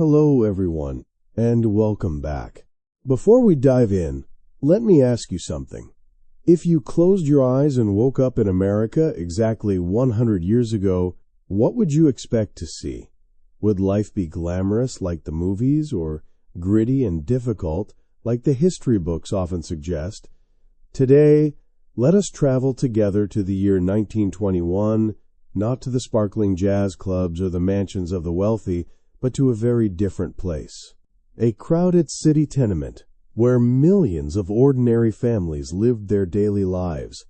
Hello, everyone, and welcome back. Before we dive in, let me ask you something. If you closed your eyes and woke up in America exactly 100 years ago, what would you expect to see? Would life be glamorous like the movies, or gritty and difficult like the history books often suggest? Today, let us travel together to the year 1921, not to the sparkling jazz clubs or the mansions of the wealthy, but to a very different place. A crowded city tenement where millions of ordinary families lived their daily lives.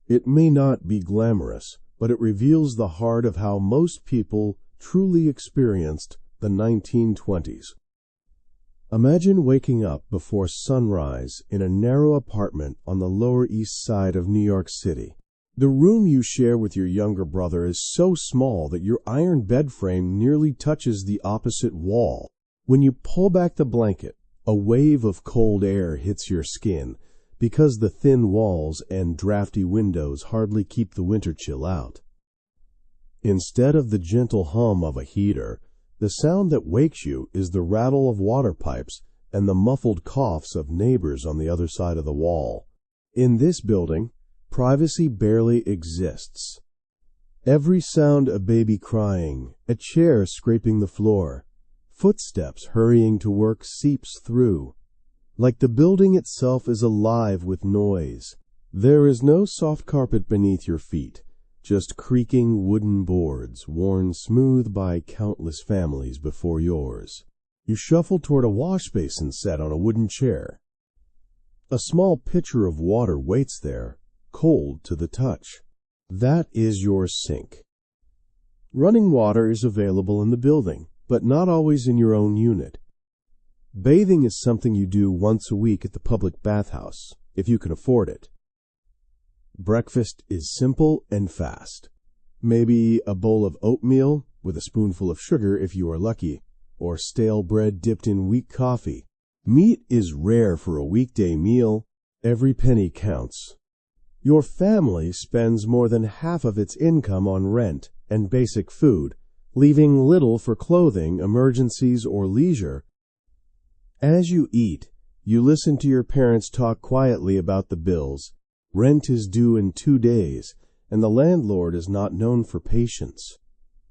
It may not be glamorous, but it reveals the heart of how most people truly experienced the 1920s. Imagine waking up before sunrise in a narrow apartment on the Lower East Side of New York City. The room you share with your younger brother is so small that your iron bed frame nearly touches the opposite wall. When you pull back the blanket, a wave of cold air hits your skin because the thin walls and drafty windows hardly keep the winter chill out. Instead of the gentle hum of a heater, the sound that wakes you is the rattle of water pipes and the muffled coughs of neighbors on the other side of the wall. In this building, privacy barely exists. Every sound, a baby crying, a chair scraping the floor, footsteps hurrying to work, seeps through. Like the building itself is alive with noise. There is no soft carpet beneath your feet, just creaking wooden boards worn smooth by countless families before yours. You shuffle toward a wash basin set on a wooden chair. A small pitcher of water waits there, cold to the touch. That is your sink. Running water is available in the building, but not always in your own unit. Bathing is something you do once a week at the public bathhouse, if you can afford it. Breakfast is simple and fast. Maybe a bowl of oatmeal with a spoonful of sugar if you are lucky, or stale bread dipped in weak coffee. Meat is rare for a weekday meal. Every penny counts. Your family spends more than half of its income on rent and basic food, leaving little for clothing, emergencies, or leisure. As you eat, you listen to your parents talk quietly about the bills. Rent is due in 2 days, and the landlord is not known for patience.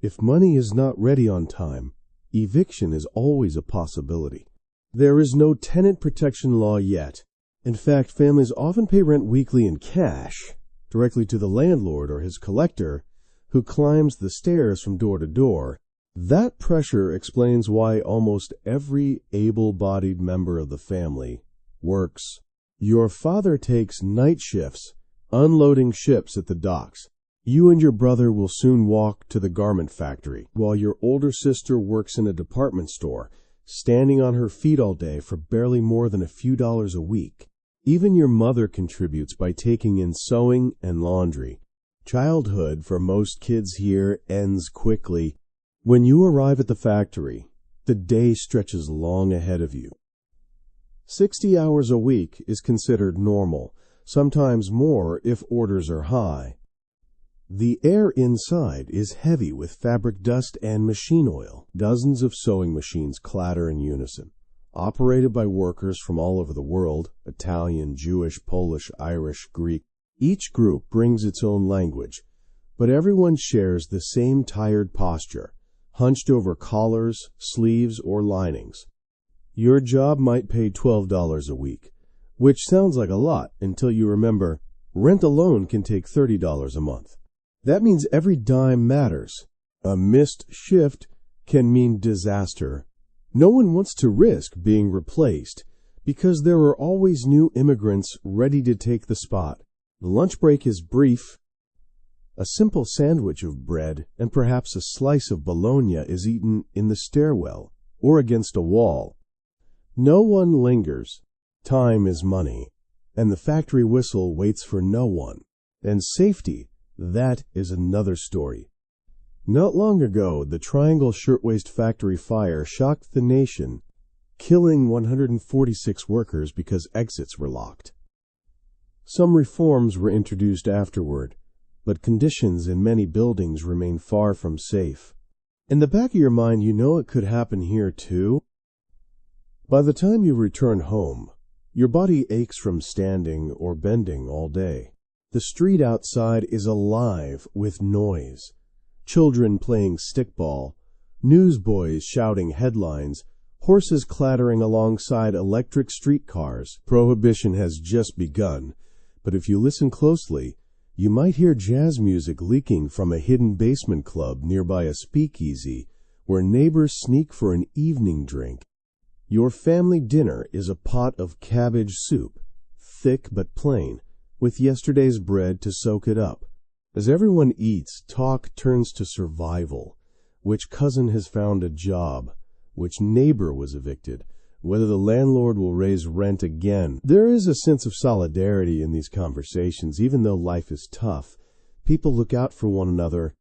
If money is not ready on time, eviction is always a possibility. There is no tenant protection law yet. In fact, families often pay rent weekly in cash, directly to the landlord or his collector, who climbs the stairs from door to door. That pressure explains why almost every able-bodied member of the family works. Your father takes night shifts, unloading ships at the docks. You and your brother will soon walk to the garment factory, while your older sister works in a department store, standing on her feet all day for barely more than a few dollars a week. Even your mother contributes by taking in sewing and laundry. Childhood for most kids here ends quickly. When you arrive at the factory, the day stretches long ahead of you. 60 hours a week is considered normal, sometimes more if orders are high. The air inside is heavy with fabric dust and machine oil. Dozens of sewing machines clatter in unison, operated by workers from all over the world: Italian, Jewish, Polish, Irish, Greek. Each group brings its own language, but everyone shares the same tired posture, hunched over collars, sleeves, or linings. Your job might pay $12 a week, which sounds like a lot until you remember rent alone can take $30 a month. That means every dime matters. A missed shift can mean disaster. No one wants to risk being replaced because there are always new immigrants ready to take the spot. The lunch break is brief. A simple sandwich of bread and perhaps a slice of bologna is eaten in the stairwell or against a wall. No one lingers. Time is money, and the factory whistle waits for no one. And safety, that is another story. Not long ago, the Triangle Shirtwaist Factory fire shocked the nation, killing 146 workers because exits were locked. Some reforms were introduced afterward, but conditions in many buildings remain far from safe. In the back of your mind, you know it could happen here too. By the time you return home, your body aches from standing or bending all day. The street outside is alive with noise. Children playing stickball, newsboys shouting headlines, horses clattering alongside electric streetcars. Prohibition has just begun, but if you listen closely, you might hear jazz music leaking from a hidden basement club nearby a speakeasy where neighbors sneak for an evening drink. Your family dinner is a pot of cabbage soup, thick but plain, with yesterday's bread to soak it up. As everyone eats, talk turns to survival. Which cousin has found a job? Which neighbor was evicted? Whether the landlord will raise rent again. There is a sense of solidarity in these conversations. Even though life is tough, people look out for one another.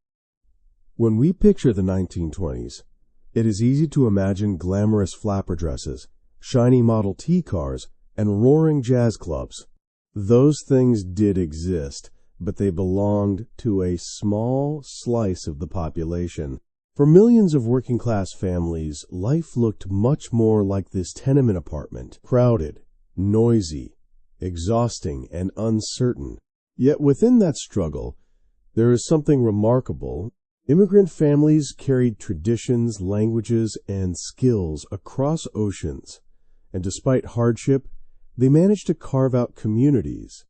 When we picture the 1920s, it is easy to imagine glamorous flapper dresses, shiny Model T cars, and roaring jazz clubs. Those things did exist, but they belonged to a small slice of the population. For millions of working-class families, life looked much more like this tenement apartment, crowded, noisy, exhausting, and uncertain. Yet within that struggle, there is something remarkable. Immigrant families carried traditions, languages, and skills across oceans, and despite hardship, they managed to carve out communities.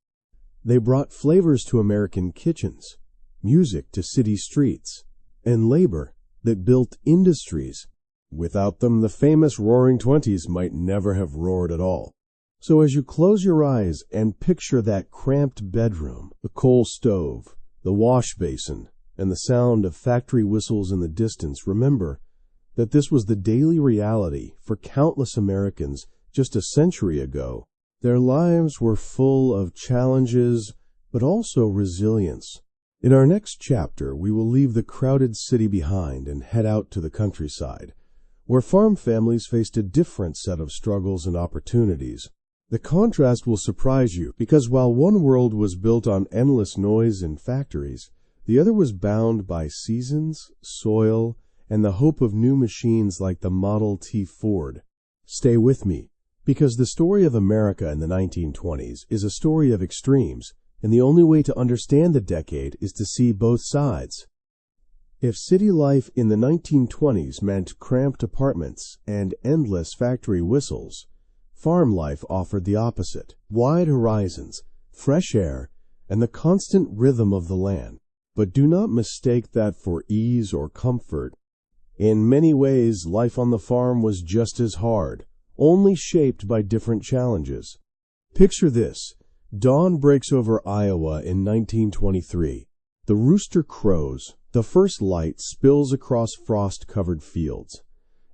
They brought flavors to American kitchens, music to city streets, and labor that built industries. Without them, the famous Roaring Twenties might never have roared at all. So as you close your eyes and picture that cramped bedroom, the coal stove, the wash basin, and the sound of factory whistles in the distance, remember that this was the daily reality for countless Americans just a century ago. Their lives were full of challenges, but also resilience. In our next chapter, we will leave the crowded city behind and head out to the countryside, where farm families faced a different set of struggles and opportunities. The contrast will surprise you, because while one world was built on endless noise and factories, the other was bound by seasons, soil, and the hope of new machines like the Model T Ford. Stay with me, because the story of America in the 1920s is a story of extremes, and the only way to understand the decade is to see both sides. If city life in the 1920s meant cramped apartments and endless factory whistles, farm life offered the opposite: wide horizons, fresh air, and the constant rhythm of the land. But do not mistake that for ease or comfort. In many ways, life on the farm was just as hard, only shaped by different challenges. Picture this. Dawn breaks over Iowa in 1923. The rooster crows, the first light spills across frost-covered fields,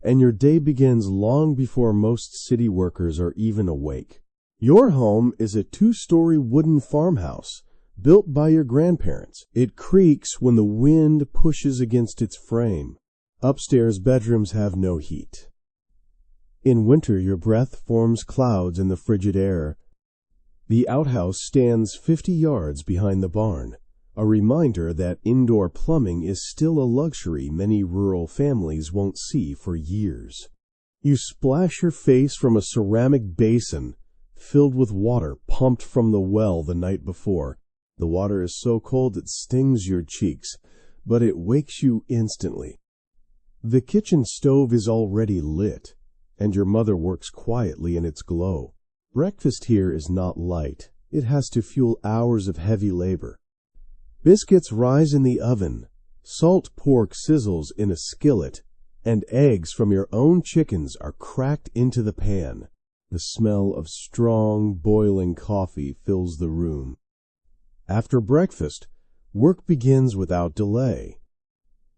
and your day begins long before most city workers are even awake. Your home is a 2-story wooden farmhouse built by your grandparents. It creaks when the wind pushes against its frame. Upstairs bedrooms have no heat. In winter, your breath forms clouds in the frigid air. The outhouse stands 50 yards behind the barn, a reminder that indoor plumbing is still a luxury many rural families won't see for years. You splash your face from a ceramic basin filled with water pumped from the well the night before. The water is so cold it stings your cheeks, but it wakes you instantly. The kitchen stove is already lit, and your mother works quietly in its glow. Breakfast here is not light. It has to fuel hours of heavy labor. Biscuits rise in the oven, salt pork sizzles in a skillet, and eggs from your own chickens are cracked into the pan. The smell of strong, boiling coffee fills the room. After breakfast, work begins without delay.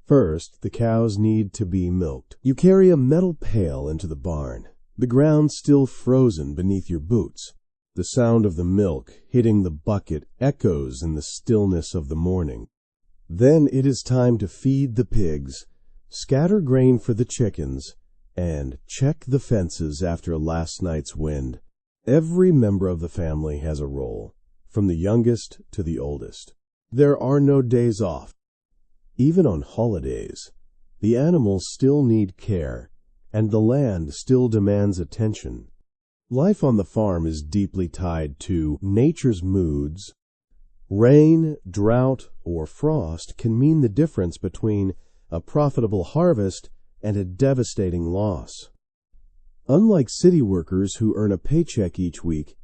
First, the cows need to be milked. You carry a metal pail into the barn, the ground still frozen beneath your boots. The sound of the milk hitting the bucket echoes in the stillness of the morning. Then it is time to feed the pigs, scatter grain for the chickens, and check the fences after last night's wind. Every member of the family has a role, from the youngest to the oldest. There are no days off. Even on holidays, The animals still need care, and the land still demands attention. Life on the farm is deeply tied to nature's moods. Rain, drought, or frost can mean the difference between a profitable harvest and a devastating loss. Unlike city workers who earn a paycheck each week,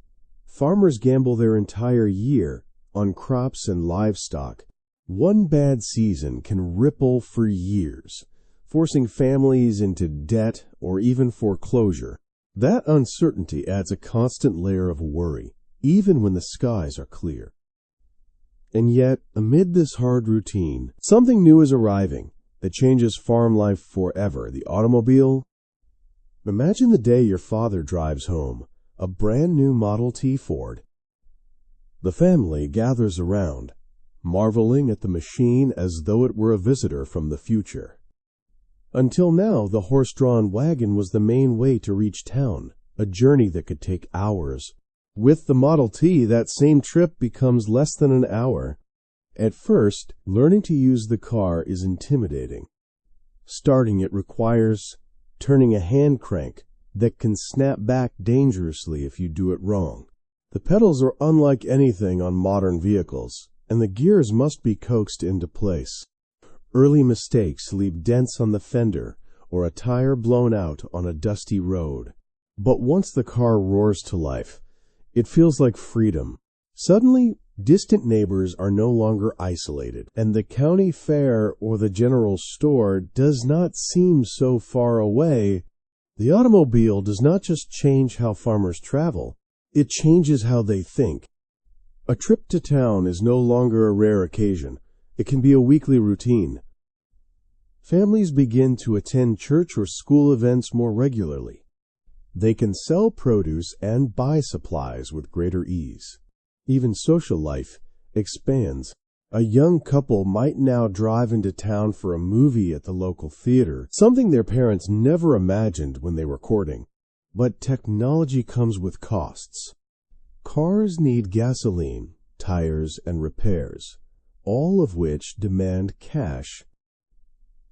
farmers gamble their entire year on crops and livestock. One bad season can ripple for years, forcing families into debt or even foreclosure. That uncertainty adds a constant layer of worry, even when the skies are clear. And yet, amid this hard routine, something new is arriving that changes farm life forever: the automobile. Imagine the day your father drives home a brand new Model T Ford. The family gathers around, marveling at the machine as though it were a visitor from the future. Until now, the horse-drawn wagon was the main way to reach town, a journey that could take hours. With the Model T, that same trip becomes less than an hour. At first, learning to use the car is intimidating. Starting it requires turning a hand crank that can snap back dangerously if you do it wrong. The pedals are unlike anything on modern vehicles, and the gears must be coaxed into place. Early mistakes leave dents on the fender or a tire blown out on a dusty road. But once the car roars to life, it feels like freedom. Suddenly, distant neighbors are no longer isolated, and the county fair or the general store does not seem so far away. The automobile does not just change how farmers travel, it changes how they think. A trip to town is no longer a rare occasion. It can be a weekly routine. Families begin to attend church or school events more regularly. They can sell produce and buy supplies with greater ease. Even social life expands. A young couple might now drive into town for a movie at the local theater, something their parents never imagined when they were courting. But technology comes with costs. Cars need gasoline, tires, and repairs, all of which demand cash.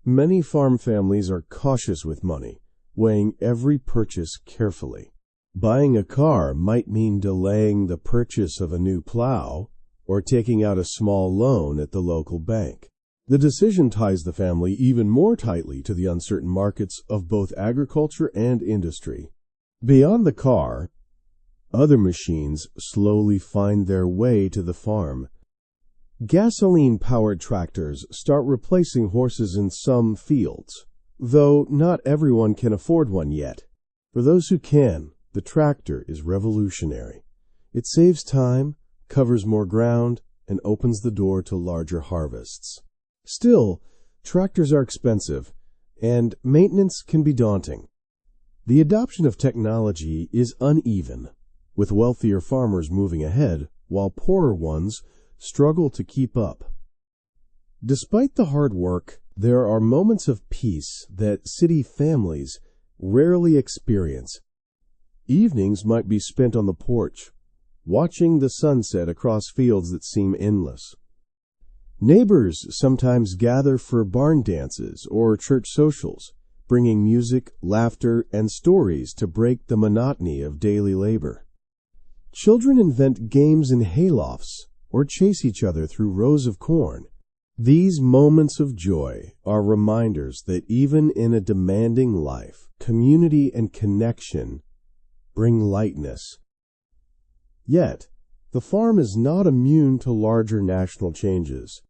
Many farm families are cautious with money, weighing every purchase carefully. Buying a car might mean delaying the purchase of a new plow or taking out a small loan at the local bank. The decision ties the family even more tightly to the uncertain markets of both agriculture and industry. Beyond the car, other machines slowly find their way to the farm. Gasoline-powered tractors start replacing horses in some fields, though not everyone can afford one yet. For those who can, the tractor is revolutionary. It saves time, covers more ground, and opens the door to larger harvests. Still, tractors are expensive, and maintenance can be daunting. The adoption of technology is uneven, with wealthier farmers moving ahead, while poorer ones struggle to keep up. Despite the hard work, there are moments of peace that city families rarely experience. Evenings might be spent on the porch, watching the sunset across fields that seem endless. Neighbors sometimes gather for barn dances or church socials, bringing music, laughter, and stories to break the monotony of daily labor. Children invent games in haylofts or chase each other through rows of corn. These moments of joy are reminders that even in a demanding life, community and connection bring lightness. Yet, the farm is not immune to larger national changes.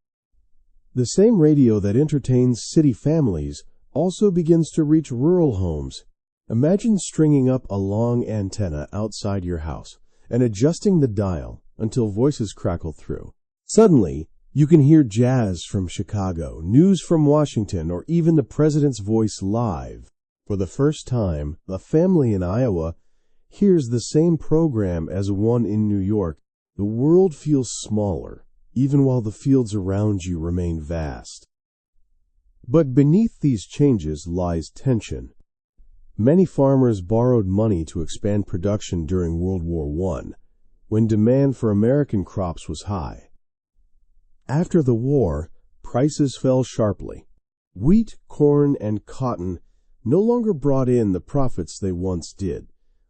The same radio that entertains city families also begins to reach rural homes. Imagine stringing up a long antenna outside your house and adjusting the dial until voices crackle through. Suddenly, you can hear jazz from Chicago, news from Washington, or even the president's voice live. For the first time, a family in Iowa hears the same program as one in New York. The world feels smaller, even while the fields around you remain vast. But beneath these changes lies tension. Many farmers borrowed money to expand production during World War I, when demand for American crops was high. After the war, prices fell sharply. Wheat, corn, and cotton no longer brought in the profits they once did,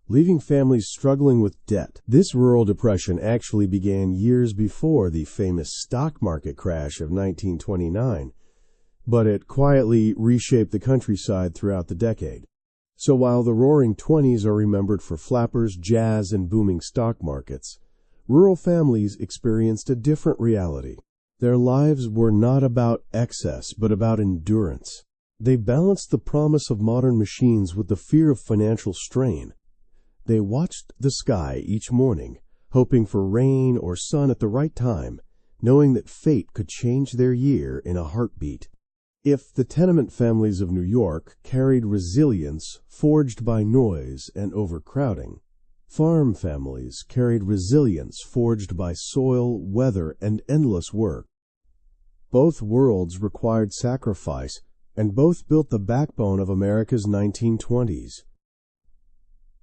leaving families struggling with debt. This rural depression actually began years before the famous stock market crash of 1929, but it quietly reshaped the countryside throughout the decade. So while the Roaring Twenties are remembered for flappers, jazz, and booming stock markets, rural families experienced a different reality. Their lives were not about excess, but about endurance. They balanced the promise of modern machines with the fear of financial strain. They watched the sky each morning, hoping for rain or sun at the right time, knowing that fate could change their year in a heartbeat. If the tenement families of New York carried resilience forged by noise and overcrowding, farm families carried resilience forged by soil, weather, and endless work. Both worlds required sacrifice, and both built the backbone of America's 1920s.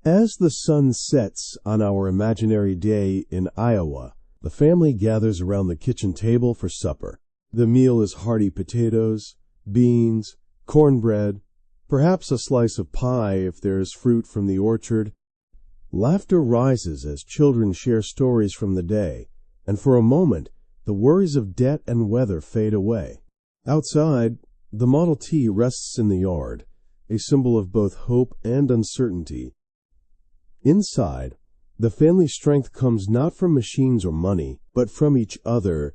As the sun sets on our imaginary day in Iowa, the family gathers around the kitchen table for supper. The meal is hearty potatoes, beans, cornbread, perhaps a slice of pie if there is fruit from the orchard. Laughter rises as children share stories from the day, and for a moment, the worries of debt and weather fade away. Outside, the Model T rests in the yard, a symbol of both hope and uncertainty. Inside, the family strength comes not from machines or money, but from each other,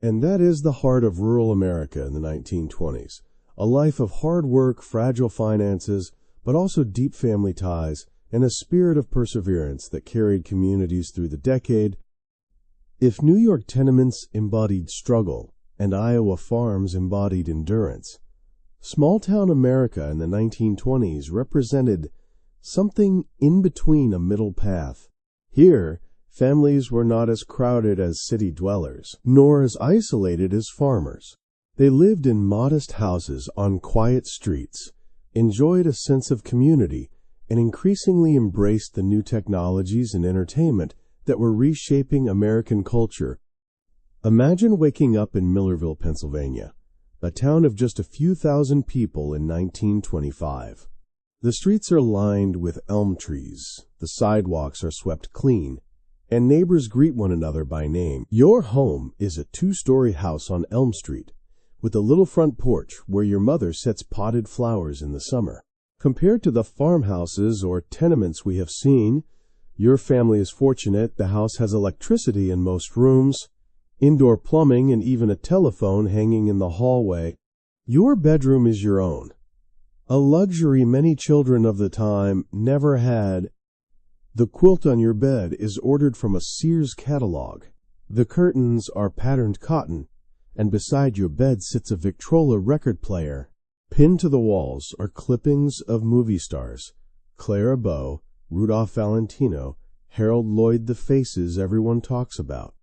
and that is the heart of rural America in the 1920s, a life of hard work, fragile finances, but also deep family ties, and a spirit of perseverance that carried communities through the decade. If New York tenements embodied struggle, and Iowa farms embodied endurance, small-town America in the 1920s represented something in between a middle path. Here, families were not as crowded as city dwellers, nor as isolated as farmers. They lived in modest houses on quiet streets, enjoyed a sense of community, and increasingly embraced the new technologies and entertainment that were reshaping American culture. Imagine waking up in Millerville, Pennsylvania, a town of just a few thousand people in 1925. The streets are lined with elm trees, the sidewalks are swept clean, and neighbors greet one another by name. Your home is a two-story house on Elm Street, with a little front porch where your mother sets potted flowers in the summer. Compared to the farmhouses or tenements we have seen, your family is fortunate the house has electricity in most rooms, indoor plumbing, and even a telephone hanging in the hallway. Your bedroom is your own, a luxury many children of the time never had. The quilt on your bed is ordered from a Sears catalog. The curtains are patterned cotton, and beside your bed sits a Victrola record player. Pinned to the walls are clippings of movie stars: Clara Bow, Rudolph Valentino, Harold Lloyd, the faces everyone talks about.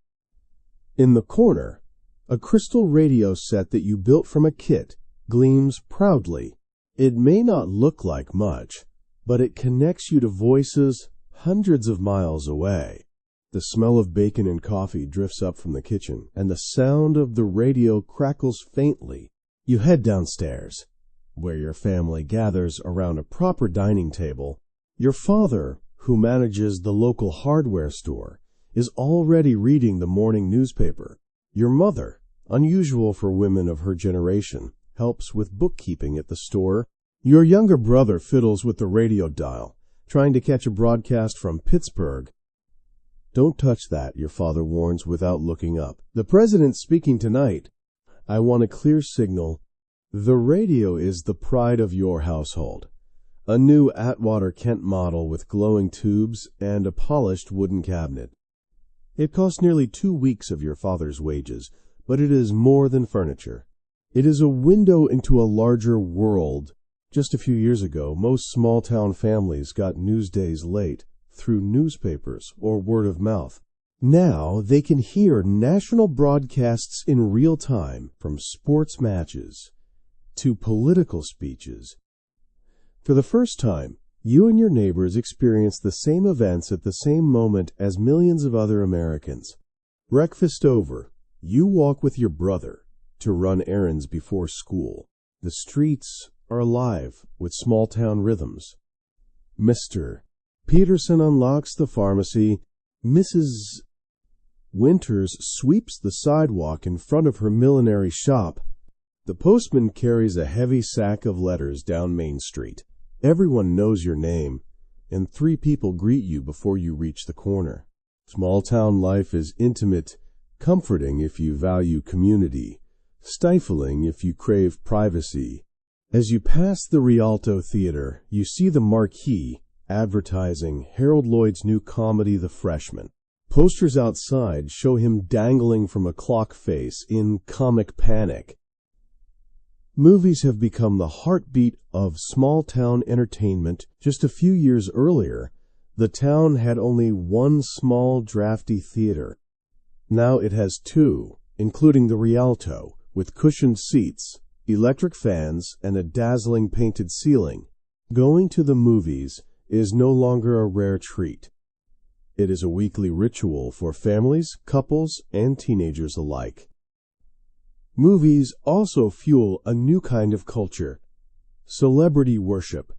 In the corner, a crystal radio set that you built from a kit gleams proudly. It may not look like much, but it connects you to voices hundreds of miles away. The smell of bacon and coffee drifts up from the kitchen, and the sound of the radio crackles faintly. You head downstairs, where your family gathers around a proper dining table. Your father, who manages the local hardware store, is already reading the morning newspaper. Your mother, unusual for women of her generation, helps with bookkeeping at the store. Your younger brother fiddles with the radio dial, trying to catch a broadcast from Pittsburgh. Don't touch that, your father warns without looking up. The president's speaking tonight. I want a clear signal. The radio is the pride of your household. A new Atwater Kent model with glowing tubes and a polished wooden cabinet. It costs nearly 2 weeks of your father's wages, but it is more than furniture. It is a window into a larger world. Just a few years ago, most small-town families got newsdays late through newspapers or word of mouth. Now they can hear national broadcasts in real time, from sports matches to political speeches. For the first time, you and your neighbors experience the same events at the same moment as millions of other Americans. Breakfast over, you walk with your brother to run errands before school. The streets are alive with small-town rhythms. Mr. Peterson unlocks the pharmacy. Mrs. Winters sweeps the sidewalk in front of her millinery shop. The postman carries a heavy sack of letters down Main Street. Everyone knows your name, and 3 people greet you before you reach the corner. Small-town life is intimate, comforting if you value community, stifling if you crave privacy. As you pass the Rialto Theater, you see the marquee advertising Harold Lloyd's new comedy, The Freshman. Posters outside show him dangling from a clock face in comic panic. Movies have become the heartbeat of small-town entertainment. Just a few years earlier, the town had only one small, drafty theater. Now it has 2, including the Rialto, with cushioned seats, electric fans, and a dazzling painted ceiling. Going to the movies is no longer a rare treat. It is a weekly ritual for families, couples, and teenagers alike. Movies also fuel a new kind of culture: celebrity worship.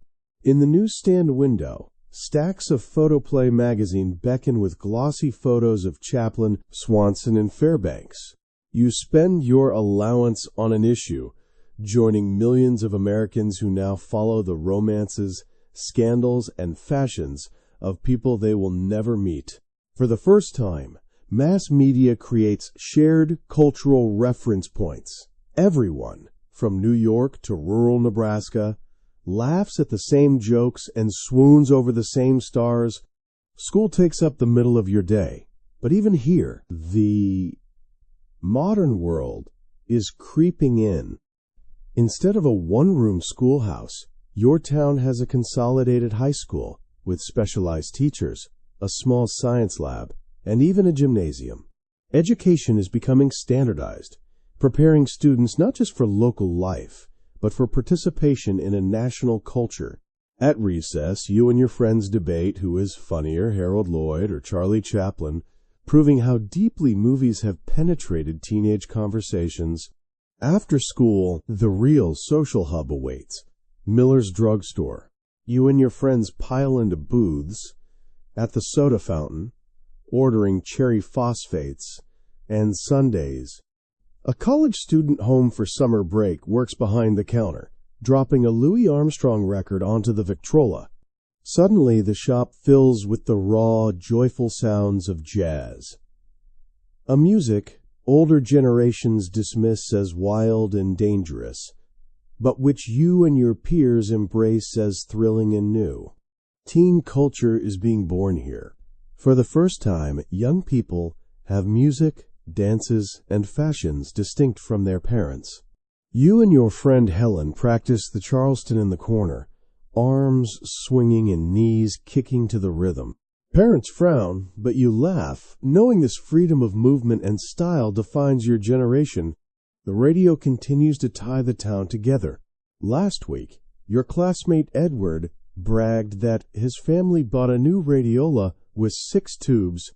In the newsstand window, stacks of Photoplay magazine beckon with glossy photos of Chaplin, Swanson, and Fairbanks. You spend your allowance on an issue, joining millions of Americans who now follow the romances, scandals, and fashions of people they will never meet. For the first time, mass media creates shared cultural reference points. Everyone, from New York to rural Nebraska, laughs at the same jokes and swoons over the same stars. School takes up the middle of your day. But even here, the modern world is creeping in. Instead of a one-room schoolhouse, your town has a consolidated high school with specialized teachers, a small science lab, and even a gymnasium. Education is becoming standardized, preparing students not just for local life, but for participation in a national culture. At recess, you and your friends debate who is funnier, Harold Lloyd or Charlie Chaplin, proving how deeply movies have penetrated teenage conversations. After school, the real social hub awaits: Miller's Drugstore. You and your friends pile into booths at the soda fountain, ordering cherry phosphates and sundaes. A college student home for summer break works behind the counter, dropping a Louis Armstrong record onto the Victrola. Suddenly, the shop fills with the raw, joyful sounds of jazz. A music older generations dismiss as wild and dangerous, but which you and your peers embrace as thrilling and new. Teen culture is being born here. For the first time, young people have music, dances, and fashions distinct from their parents. You and your friend Helen practice the Charleston in the corner, arms swinging and knees kicking to the rhythm. Parents frown, but you laugh, knowing this freedom of movement and style defines your generation. The radio continues to tie the town together. Last week, your classmate Edward bragged that his family bought a new radiola with 6 tubes.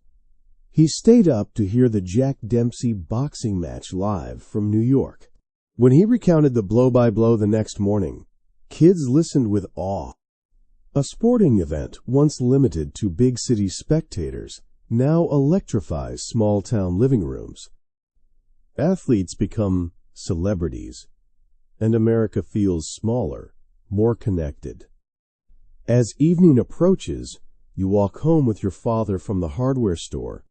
He stayed up to hear the Jack Dempsey boxing match live from New York. When he recounted the blow-by-blow the next morning, kids listened with awe. A sporting event once limited to big city spectators now electrifies small-town living rooms. Athletes become celebrities, and America feels smaller, more connected. As evening approaches, you walk home with your father from the hardware store.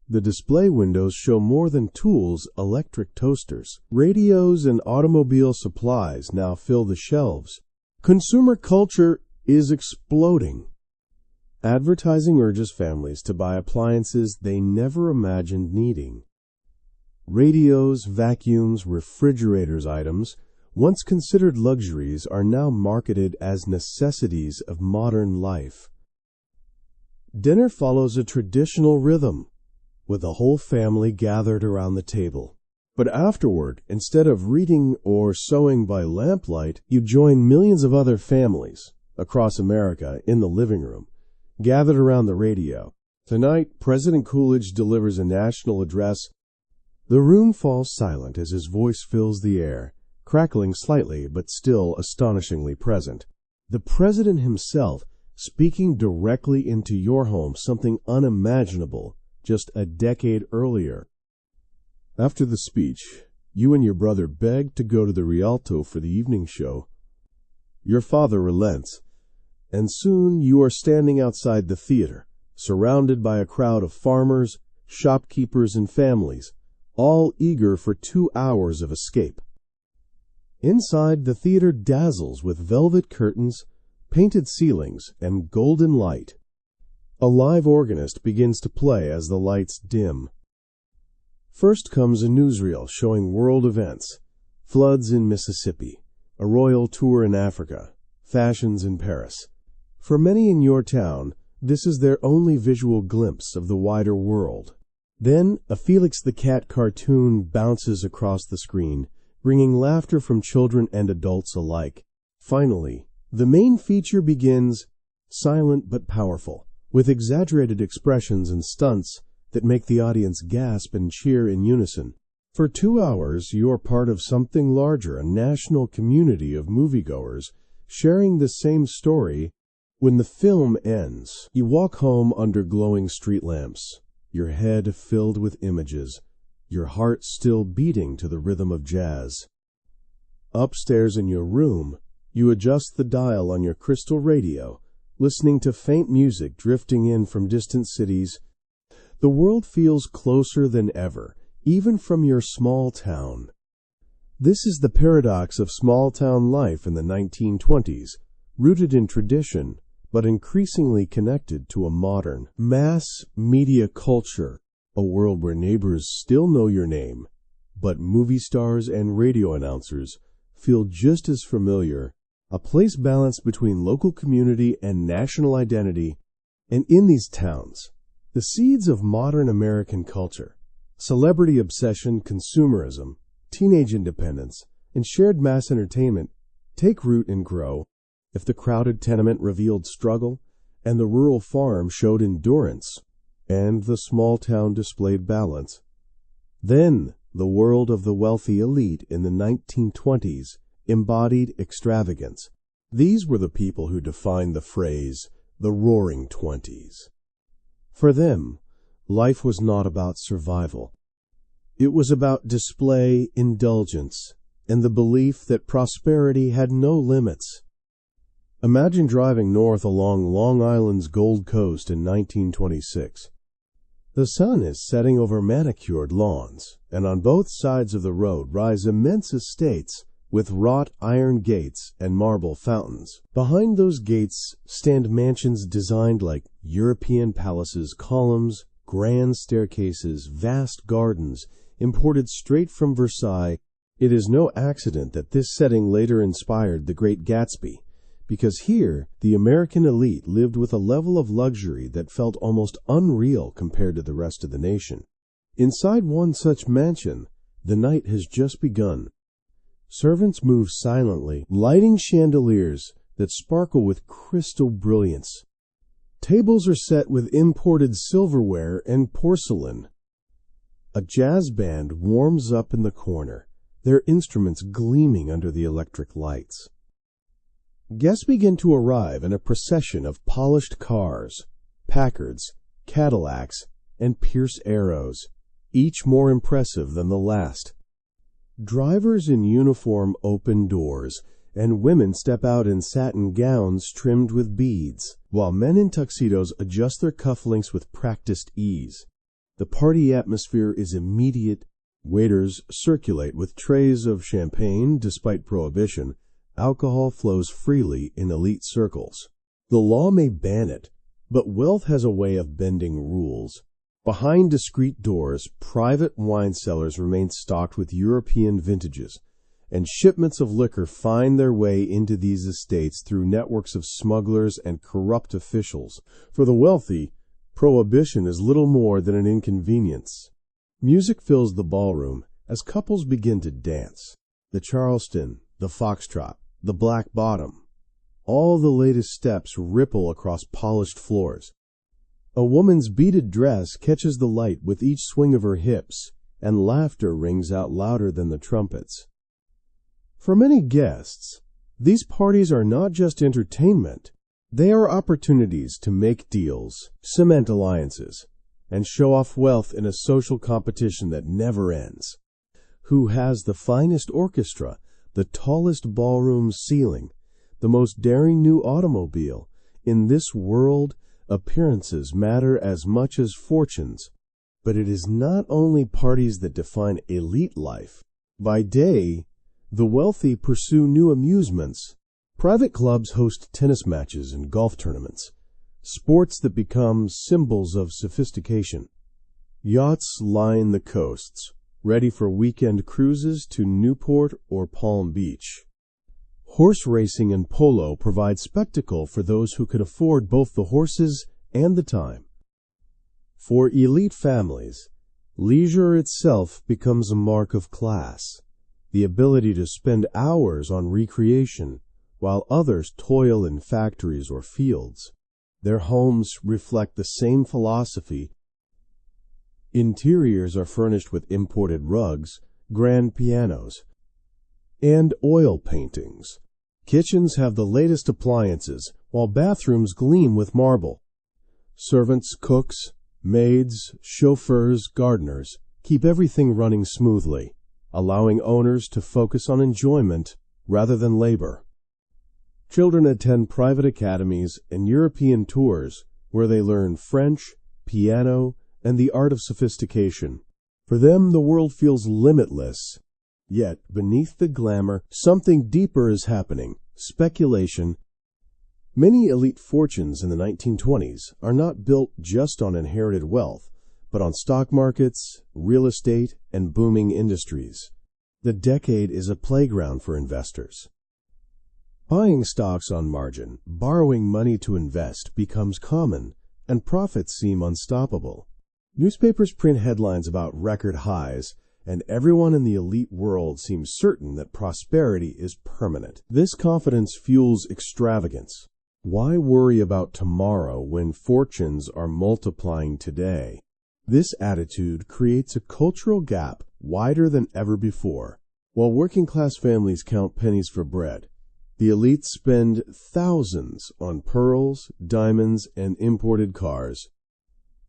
The display windows show more than tools: electric toasters, radios, and automobile supplies now fill the shelves. Consumer culture is exploding. Advertising urges families to buy appliances they never imagined needing. Radios, vacuums, refrigerators items, once considered luxuries, are now marketed as necessities of modern life. Dinner follows a traditional rhythm, with the whole family gathered around the table. But afterward, instead of reading or sewing by lamplight, you join millions of other families across America in the living room, gathered around the radio. Tonight, President Coolidge delivers a national address. The room falls silent as his voice fills the air, crackling slightly but still astonishingly present. The president himself speaking directly into your home, something unimaginable just a decade earlier. After the speech, you and your brother beg to go to the Rialto for the evening show. Your father relents, and soon you are standing outside the theater, surrounded by a crowd of farmers, shopkeepers, and families, all eager for 2 hours of escape. Inside, the theater dazzles with velvet curtains, painted ceilings, and golden light. A live organist begins to play as the lights dim. First comes a newsreel showing world events: floods in Mississippi, a royal tour in Africa, fashions in Paris. For many in your town, this is their only visual glimpse of the wider world. Then a Felix the Cat cartoon bounces across the screen, bringing laughter from children and adults alike. Finally, the main feature begins, silent but powerful, with exaggerated expressions and stunts that make the audience gasp and cheer in unison. For 2 hours, you are part of something larger, a national community of moviegoers sharing the same story. When the film ends, you walk home under glowing street lamps, your head filled with images, your heart still beating to the rhythm of jazz. Upstairs in your room, you adjust the dial on your crystal radio, listening to faint music drifting in from distant cities. The world feels closer than ever, even from your small town. This is the paradox of small-town life in the 1920s, rooted in tradition, but increasingly connected to a modern, mass-media culture, a world where neighbors still know your name, but movie stars and radio announcers feel just as familiar, a place balanced between local community and national identity. And in these towns, the seeds of modern American culture, celebrity obsession, consumerism, teenage independence, and shared mass entertainment take root and grow. If the crowded tenement revealed struggle, and the rural farm showed endurance, and the small town displayed balance, then the world of the wealthy elite in the 1920s embodied extravagance. These were the people who defined the phrase, the Roaring Twenties. For them, life was not about survival. It was about display, indulgence, and the belief that prosperity had no limits. Imagine driving north along Long Island's Gold Coast in 1926. The sun is setting over manicured lawns, and on both sides of the road rise immense estates with wrought iron gates and marble fountains. Behind those gates stand mansions designed like European palaces, columns, grand staircases, vast gardens, imported straight from Versailles. It is no accident that this setting later inspired The Great Gatsby, because here the American elite lived with a level of luxury that felt almost unreal compared to the rest of the nation. Inside one such mansion, the night has just begun. Servants move silently, lighting chandeliers that sparkle with crystal brilliance. Tables are set with imported silverware and porcelain. A jazz band warms up in the corner, their instruments gleaming under the electric lights. Guests begin to arrive in a procession of polished cars, Packards, Cadillacs, and Pierce Arrows, each more impressive than the last. Drivers in uniform open doors, and women step out in satin gowns trimmed with beads, while men in tuxedos adjust their cufflinks with practiced ease. The party atmosphere is immediate. Waiters circulate with trays of champagne. Despite prohibition, alcohol flows freely in elite circles. The law may ban it, but wealth has a way of bending rules. Behind discreet doors, private wine cellars remain stocked with European vintages, and shipments of liquor find their way into these estates through networks of smugglers and corrupt officials. For the wealthy, prohibition is little more than an inconvenience. Music fills the ballroom as couples begin to dance. The Charleston, the Foxtrot, the Black Bottom, all the latest steps ripple across polished floors. A woman's beaded dress catches the light with each swing of her hips, and laughter rings out louder than the trumpets. For many guests, these parties are not just entertainment. They are opportunities to make deals, cement alliances, and show off wealth in a social competition that never ends. Who has the finest orchestra, the tallest ballroom ceiling, the most daring new automobile? In this world, appearances matter as much as fortunes. But it is not only parties that define elite life. By day, the wealthy pursue new amusements. Private clubs host tennis matches and golf tournaments, sports that become symbols of sophistication. Yachts line the coasts, ready for weekend cruises to Newport or Palm Beach. Horse racing and polo provide spectacle for those who can afford both the horses and the time. For elite families, leisure itself becomes a mark of class, the ability to spend hours on recreation while others toil in factories or fields. Their homes reflect the same philosophy. Interiors are furnished with imported rugs, grand pianos, and oil paintings. Kitchens have the latest appliances, while bathrooms gleam with marble. Servants, cooks, maids, chauffeurs, gardeners keep everything running smoothly, allowing owners to focus on enjoyment rather than labor. Children attend private academies and European tours where they learn French, piano, and the art of sophistication. For them, the world feels limitless. Yet, beneath the glamour, something deeper is happening: speculation. Many elite fortunes in the 1920s are not built just on inherited wealth, but on stock markets, real estate, and booming industries. The decade is a playground for investors. Buying stocks on margin, borrowing money to invest becomes common, and profits seem unstoppable. Newspapers print headlines about record highs, and everyone in the elite world seems certain that prosperity is permanent. This confidence fuels extravagance. Why worry about tomorrow when fortunes are multiplying today? This attitude creates a cultural gap wider than ever before. While working-class families count pennies for bread, the elites spend thousands on pearls, diamonds, and imported cars.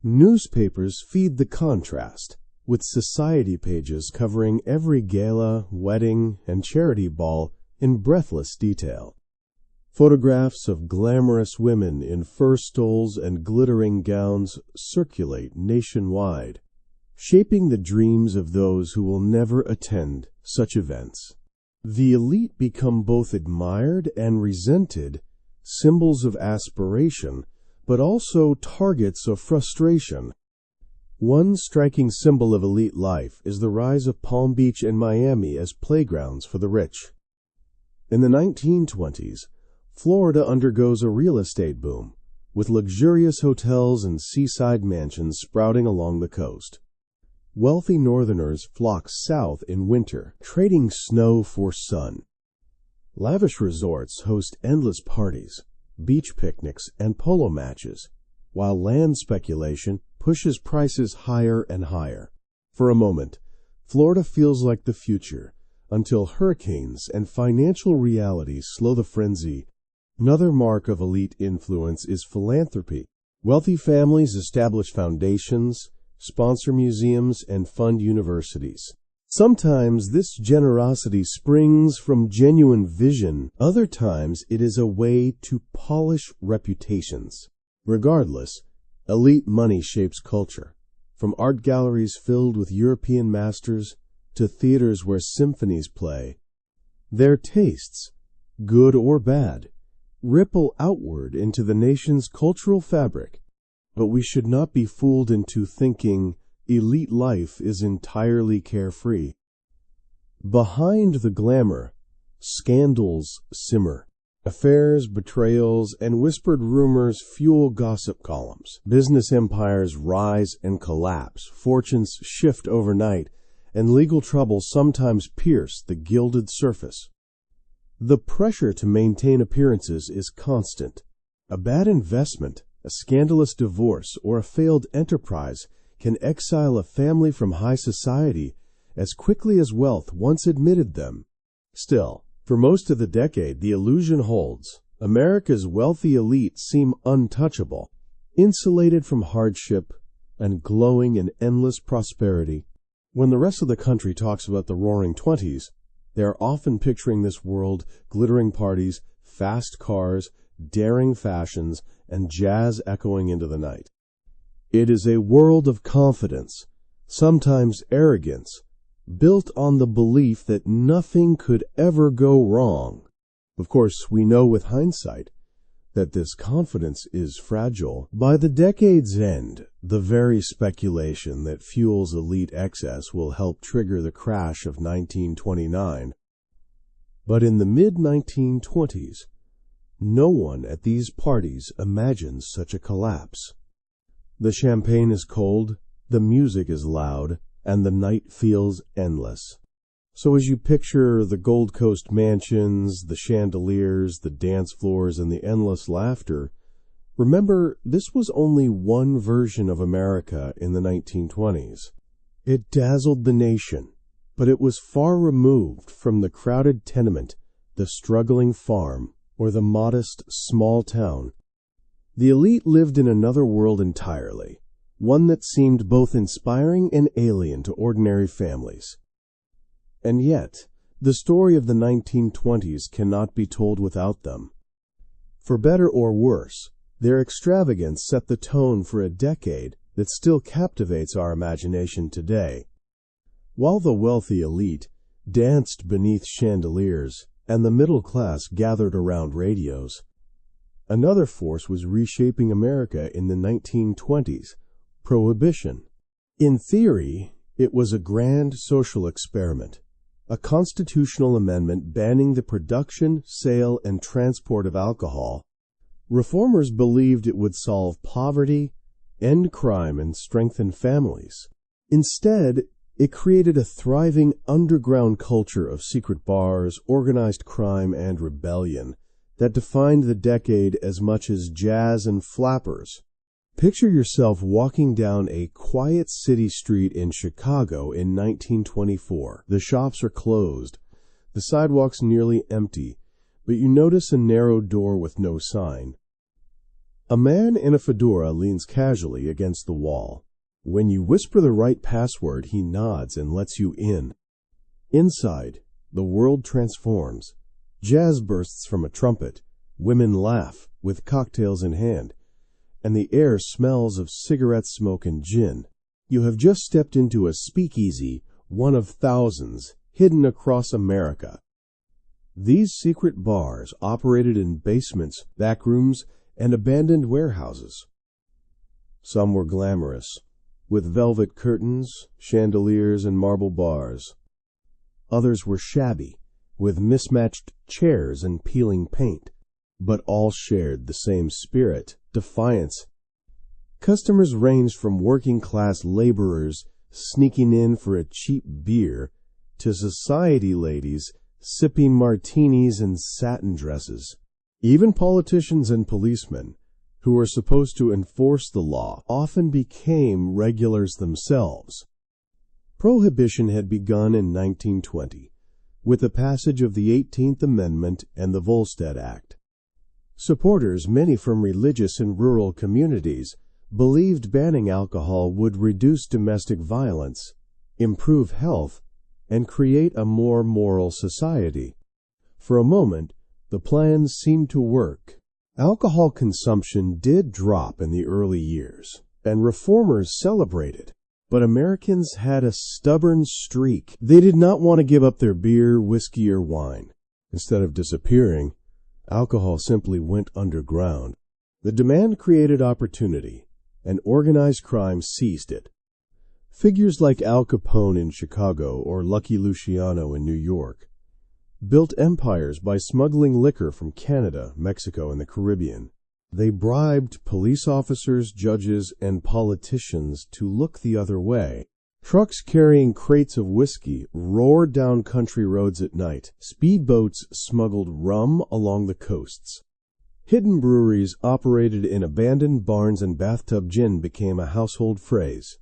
Newspapers feed the contrast, with society pages covering every gala, wedding, and charity ball in breathless detail. Photographs of glamorous women in fur stoles and glittering gowns circulate nationwide, shaping the dreams of those who will never attend such events. The elite become both admired and resented, symbols of aspiration, but also targets of frustration. One striking symbol of elite life is the rise of Palm Beach and Miami as playgrounds for the rich. In the 1920s, Florida undergoes a real estate boom, with luxurious hotels and seaside mansions sprouting along the coast. Wealthy northerners flock south in winter, trading snow for sun. Lavish resorts host endless parties, beach picnics, and polo matches, while land speculation pushes prices higher and higher. For a moment, Florida feels like the future, until hurricanes and financial reality slow the frenzy. Another mark of elite influence is philanthropy. Wealthy families establish foundations, sponsor museums, and fund universities. Sometimes this generosity springs from genuine vision. Other times it is a way to polish reputations. Regardless, elite money shapes culture, from art galleries filled with European masters to theaters where symphonies play. Their tastes, good or bad, ripple outward into the nation's cultural fabric. But we should not be fooled into thinking elite life is entirely carefree. Behind the glamour, scandals simmer. Affairs, betrayals, and whispered rumors fuel gossip columns. Business empires rise and collapse, fortunes shift overnight, and legal troubles sometimes pierce the gilded surface. The pressure to maintain appearances is constant. A bad investment, a scandalous divorce, or a failed enterprise can exile a family from high society as quickly as wealth once admitted them. Still, For most of the decade, the illusion holds. America's wealthy elite seem untouchable, insulated from hardship and glowing in endless prosperity. When the rest of the country talks about the Roaring Twenties, they are often picturing this world, glittering parties, fast cars, daring fashions, and jazz echoing into the night. It is a world of confidence, sometimes arrogance, built on the belief that nothing could ever go wrong. Of course, we know with hindsight that this confidence is fragile. By the decade's end, the very speculation that fuels elite excess will help trigger the crash of 1929. But in the mid-1920s, no one at these parties imagines such a collapse. The champagne is cold, the music is loud, and the night feels endless. So as you picture the Gold Coast mansions, the chandeliers, the dance floors, and the endless laughter, remember this was only one version of America in the 1920s. It dazzled the nation, but it was far removed from the crowded tenement, the struggling farm, or the modest small town. The elite lived in another world entirely, one that seemed both inspiring and alien to ordinary families. And yet, the story of the 1920s cannot be told without them. For better or worse, their extravagance set the tone for a decade that still captivates our imagination today. While the wealthy elite danced beneath chandeliers and the middle class gathered around radios, another force was reshaping America in the 1920s: Prohibition. In theory, it was a grand social experiment, a constitutional amendment banning the production, sale, and transport of alcohol. Reformers believed it would solve poverty, end crime, and strengthen families. Instead, it created a thriving underground culture of secret bars, organized crime, and rebellion that defined the decade as much as jazz and flappers. Picture yourself walking down a quiet city street in Chicago in 1924. The shops are closed, the sidewalks nearly empty, but you notice a narrow door with no sign. A man in a fedora leans casually against the wall. When you whisper the right password, he nods and lets you in. Inside, the world transforms. Jazz bursts from a trumpet, women laugh with cocktails in hand, and the air smells of cigarette smoke and gin. You have just stepped into a speakeasy, one of thousands, hidden across America. These secret bars operated in basements, back rooms, and abandoned warehouses. Some were glamorous, with velvet curtains, chandeliers, and marble bars. Others were shabby, with mismatched chairs and peeling paint. But all shared the same spirit: defiance. Customers ranged from working-class laborers sneaking in for a cheap beer to society ladies sipping martinis in satin dresses. Even politicians and policemen, who were supposed to enforce the law, often became regulars themselves. Prohibition had begun in 1920, with the passage of the 18th Amendment and the Volstead Act. Supporters, many from religious and rural communities, believed banning alcohol would reduce domestic violence, improve health, and create a more moral society. For a moment, the plans seemed to work. Alcohol consumption did drop in the early years, and reformers celebrated. But Americans had a stubborn streak. They did not want to give up their beer, whiskey, or wine. Instead of disappearing, alcohol simply went underground. The demand created opportunity, and organized crime seized it. Figures like Al Capone in Chicago or Lucky Luciano in New York built empires by smuggling liquor from Canada, Mexico, and the Caribbean. They bribed police officers, judges, and politicians to look the other way. Trucks carrying crates of whiskey roared down country roads at night. Speedboats smuggled rum along the coasts. Hidden breweries operated in abandoned barns, and bathtub gin became a household phrase.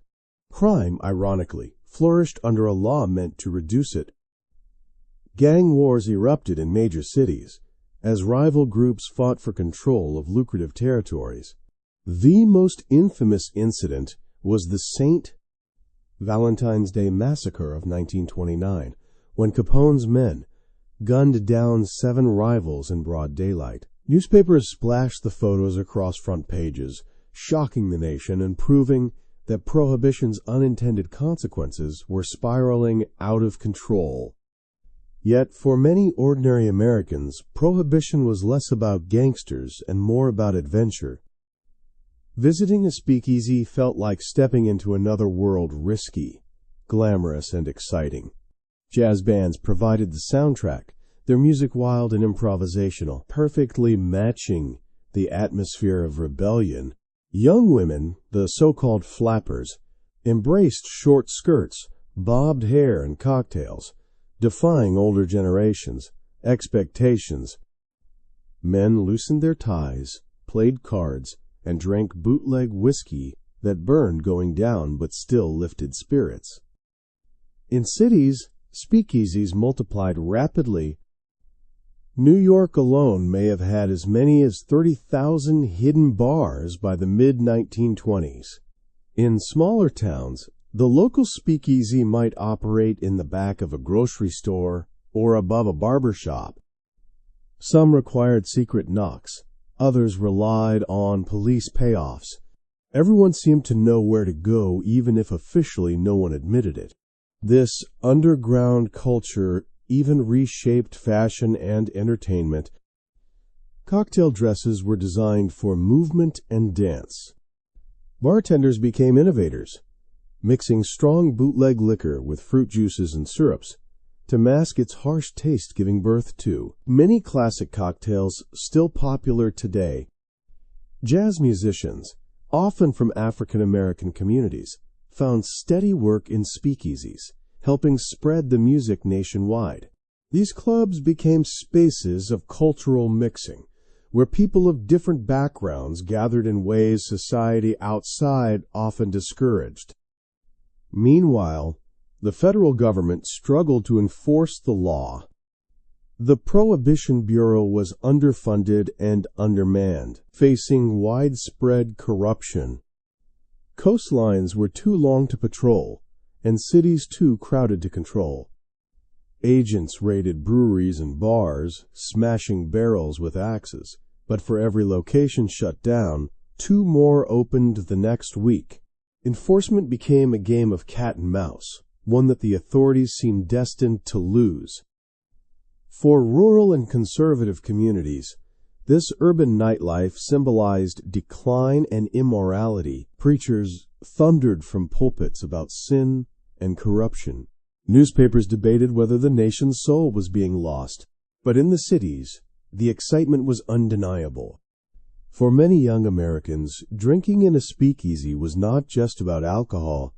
Crime, ironically, flourished under a law meant to reduce it. Gang wars erupted in major cities as rival groups fought for control of lucrative territories. The most infamous incident was the St. Valentine's Day Massacre of 1929, when Capone's men gunned down 7 rivals in broad daylight. Newspapers splashed the photos across front pages, shocking the nation and proving that Prohibition's unintended consequences were spiraling out of control. Yet, for many ordinary Americans, Prohibition was less about gangsters and more about adventure. Visiting a speakeasy felt like stepping into another world, risky, glamorous, and exciting. Jazz bands provided the soundtrack, their music wild and improvisational, perfectly matching the atmosphere of rebellion. Young women, the so-called flappers, embraced short skirts, bobbed hair, and cocktails, defying older generations' expectations. Men loosened their ties, played cards, and drank bootleg whiskey that burned going down but still lifted spirits. In cities, speakeasies multiplied rapidly. New York alone may have had as many as 30,000 hidden bars by the mid-1920s. In smaller towns, the local speakeasy might operate in the back of a grocery store or above a barber shop. Some required secret knocks. Others relied on police payoffs. Everyone seemed to know where to go, even if officially no one admitted it. This underground culture even reshaped fashion and entertainment. Cocktail dresses were designed for movement and dance. Bartenders became innovators, mixing strong bootleg liquor with fruit juices and syrups to mask its harsh taste, giving birth to many classic cocktails still popular today. Jazz musicians, often from African American communities, found steady work in speakeasies, helping spread the music nationwide. These clubs became spaces of cultural mixing, where people of different backgrounds gathered in ways society outside often discouraged. Meanwhile, the federal government struggled to enforce the law. The Prohibition Bureau was underfunded and undermanned, facing widespread corruption. Coastlines were too long to patrol, and cities too crowded to control. Agents raided breweries and bars, smashing barrels with axes, but for every location shut down, 2 more opened the next week. Enforcement became a game of cat and mouse, one that the authorities seemed destined to lose. For rural and conservative communities, this urban nightlife symbolized decline and immorality. Preachers thundered from pulpits about sin and corruption. Newspapers debated whether the nation's soul was being lost. But in the cities, the excitement was undeniable. For many young Americans, drinking in a speakeasy was not just about alcohol.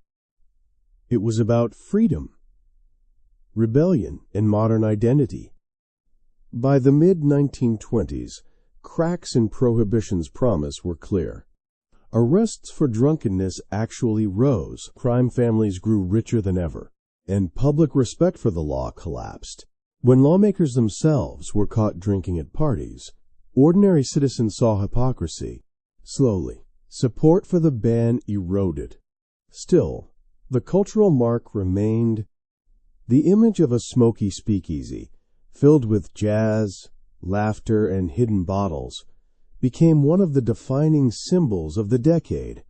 It was about freedom, rebellion, and modern identity. By the mid-1920s, cracks in Prohibition's promise were clear. Arrests for drunkenness actually rose, crime families grew richer than ever, and public respect for the law collapsed. When lawmakers themselves were caught drinking at parties, ordinary citizens saw hypocrisy. Slowly, support for the ban eroded. Still, the cultural mark remained. The image of a smoky speakeasy, filled with jazz, laughter, and hidden bottles, became one of the defining symbols of the decade.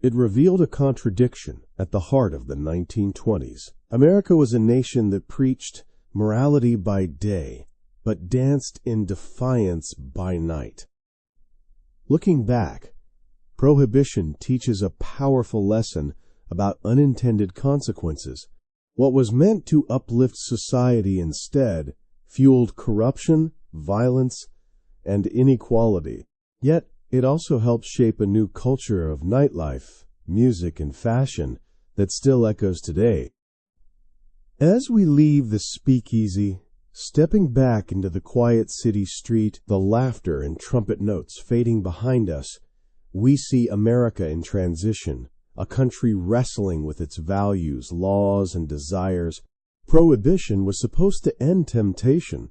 It revealed a contradiction at the heart of the 1920s. America was a nation that preached morality by day, but danced in defiance by night. Looking back, Prohibition teaches a powerful lesson about unintended consequences. What was meant to uplift society instead fueled corruption, violence, and inequality. Yet, it also helped shape a new culture of nightlife, music, and fashion that still echoes today. As we leave the speakeasy, stepping back into the quiet city street, the laughter and trumpet notes fading behind us, we see America in transition, a country wrestling with its values, laws, and desires. Prohibition was supposed to end temptation,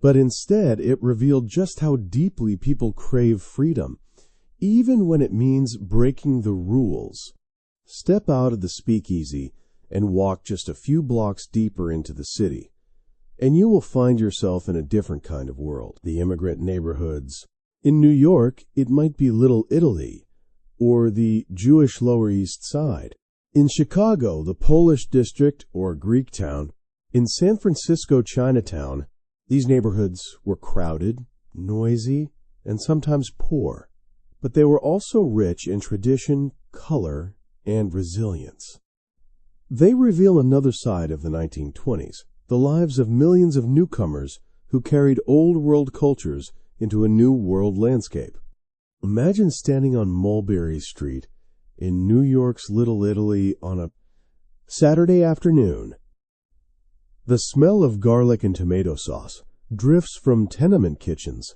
but instead it revealed just how deeply people crave freedom, even when it means breaking the rules. Step out of the speakeasy and walk just a few blocks deeper into the city, and you will find yourself in a different kind of world. The immigrant neighborhoods. In New York, it might be Little Italy, or the Jewish Lower East Side. In Chicago, the Polish District, or Greek Town. In San Francisco, Chinatown. These neighborhoods were crowded, noisy, and sometimes poor, but they were also rich in tradition, color, and resilience. They reveal another side of the 1920s, the lives of millions of newcomers who carried old world cultures into a new world landscape. Imagine standing on Mulberry Street in New York's Little Italy on a Saturday afternoon. The smell of garlic and tomato sauce drifts from tenement kitchens.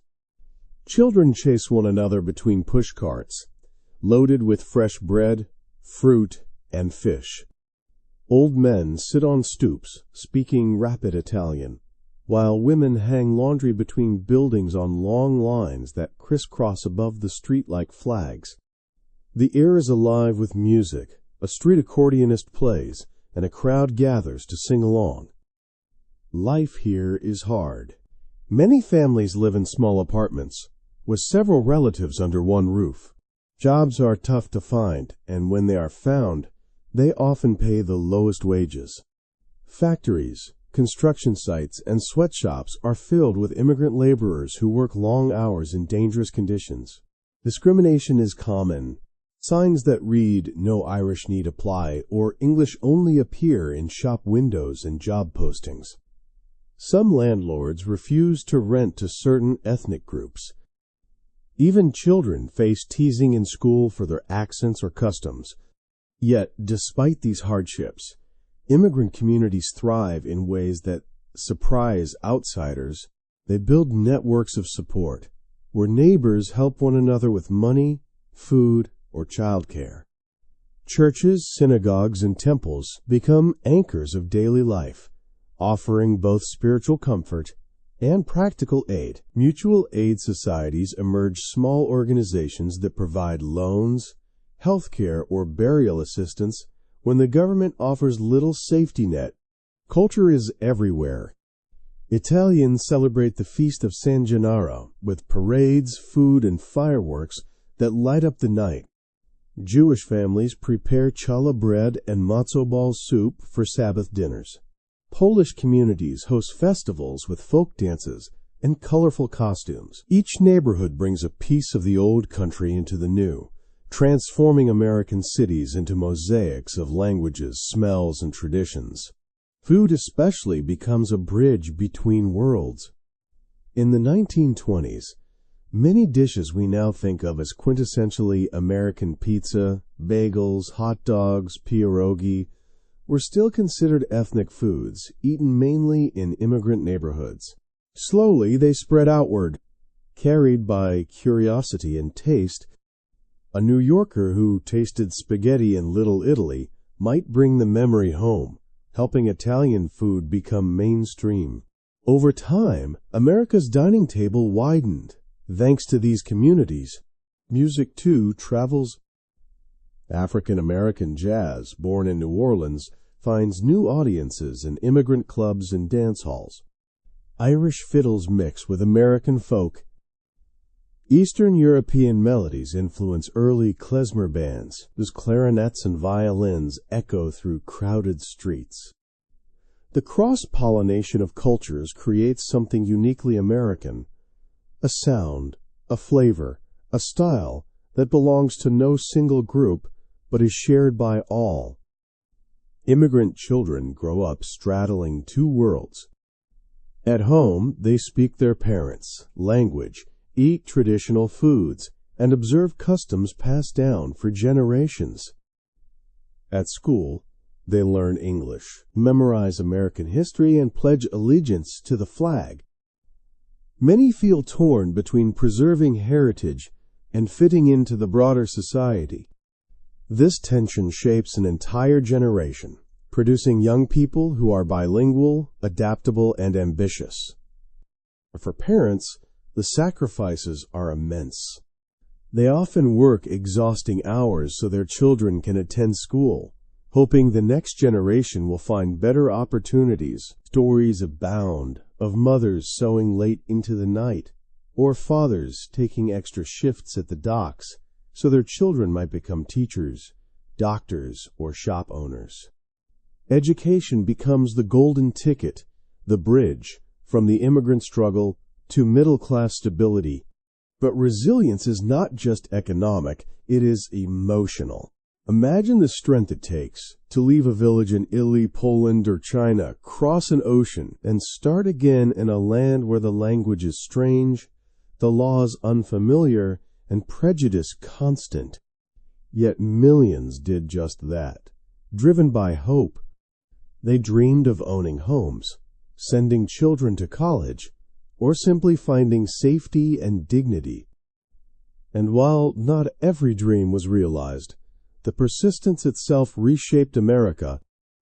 Children chase one another between push carts, loaded with fresh bread, fruit, and fish. Old men sit on stoops, speaking rapid Italian, while women hang laundry between buildings on long lines that crisscross above the street like flags. The air is alive with music, a street accordionist plays, and a crowd gathers to sing along. Life here is hard. Many families live in small apartments, with several relatives under one roof. Jobs are tough to find, and when they are found, they often pay the lowest wages. Factories, construction sites, and sweatshops are filled with immigrant laborers who work long hours in dangerous conditions. Discrimination is common. Signs that read, "No Irish need apply," or "English only" appear in shop windows and job postings. Some landlords refuse to rent to certain ethnic groups. Even children face teasing in school for their accents or customs. Yet, despite these hardships, immigrant communities thrive in ways that surprise outsiders. They build networks of support, where neighbors help one another with money, food, or childcare. Churches, synagogues, and temples become anchors of daily life, offering both spiritual comfort and practical aid. Mutual aid societies emerge, small organizations that provide loans, health care, or burial assistance when the government offers little safety net. Culture is everywhere. Italians celebrate the Feast of San Gennaro with parades, food, and fireworks that light up the night. Jewish families prepare challah bread and matzo ball soup for Sabbath dinners. Polish communities host festivals with folk dances and colorful costumes. Each neighborhood brings a piece of the old country into the new, transforming American cities into mosaics of languages, smells, and traditions. Food especially becomes a bridge between worlds. In the 1920s, many dishes we now think of as quintessentially American pizza, bagels, hot dogs, pierogi, were still considered ethnic foods, eaten mainly in immigrant neighborhoods. Slowly, they spread outward, carried by curiosity and taste. A New Yorker who tasted spaghetti in Little Italy might bring the memory home, helping Italian food become mainstream. Over time, America's dining table widened. Thanks to these communities, music too travels. African-American jazz, born in New Orleans, finds new audiences in immigrant clubs and dance halls. Irish fiddles mix with American folk. Eastern European melodies influence early klezmer bands, whose clarinets and violins echo through crowded streets. The cross-pollination of cultures creates something uniquely American, a sound, a flavor, a style that belongs to no single group but is shared by all. Immigrant children grow up straddling two worlds. At home, they speak their parents' language, eat traditional foods, and observe customs passed down for generations. At school, they learn English, memorize American history, and pledge allegiance to the flag. Many feel torn between preserving heritage and fitting into the broader society. This tension shapes an entire generation, producing young people who are bilingual, adaptable, and ambitious. For parents, the sacrifices are immense. They often work exhausting hours so their children can attend school, hoping the next generation will find better opportunities. Stories abound of mothers sewing late into the night, or fathers taking extra shifts at the docks so their children might become teachers, doctors, or shop owners. Education becomes the golden ticket, the bridge from the immigrant struggle to middle-class stability. But resilience is not just economic, it is emotional. Imagine the strength it takes to leave a village in Italy, Poland, or China, cross an ocean, and start again in a land where the language is strange, the laws unfamiliar, and prejudice constant. Yet millions did just that. Driven by hope, they dreamed of owning homes, sending children to college, or simply finding safety and dignity. And while not every dream was realized, the persistence itself reshaped America.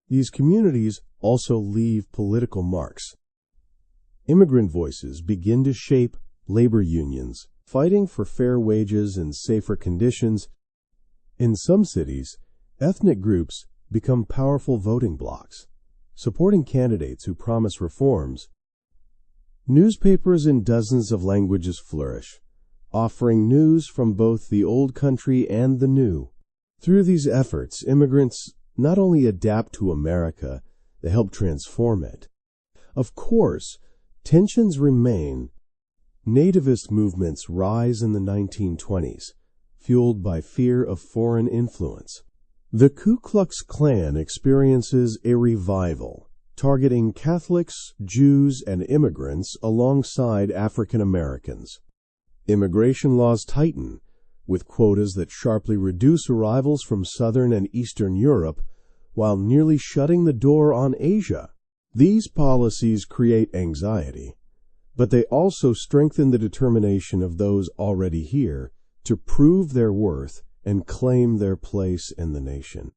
These communities also leave political marks. Immigrant voices begin to shape labor unions, fighting for fair wages and safer conditions. In some cities, ethnic groups become powerful voting blocs, supporting candidates who promise reforms. Newspapers in dozens of languages flourish, offering news from both the old country and the new. Through these efforts, immigrants not only adapt to America, they help transform it. Of course, tensions remain. Nativist movements rise in the 1920s, fueled by fear of foreign influence. The Ku Klux Klan experiences a revival, targeting Catholics, Jews, and immigrants alongside African Americans. Immigration laws tighten, with quotas that sharply reduce arrivals from Southern and Eastern Europe, while nearly shutting the door on Asia. These policies create anxiety, but they also strengthen the determination of those already here to prove their worth and claim their place in the nation.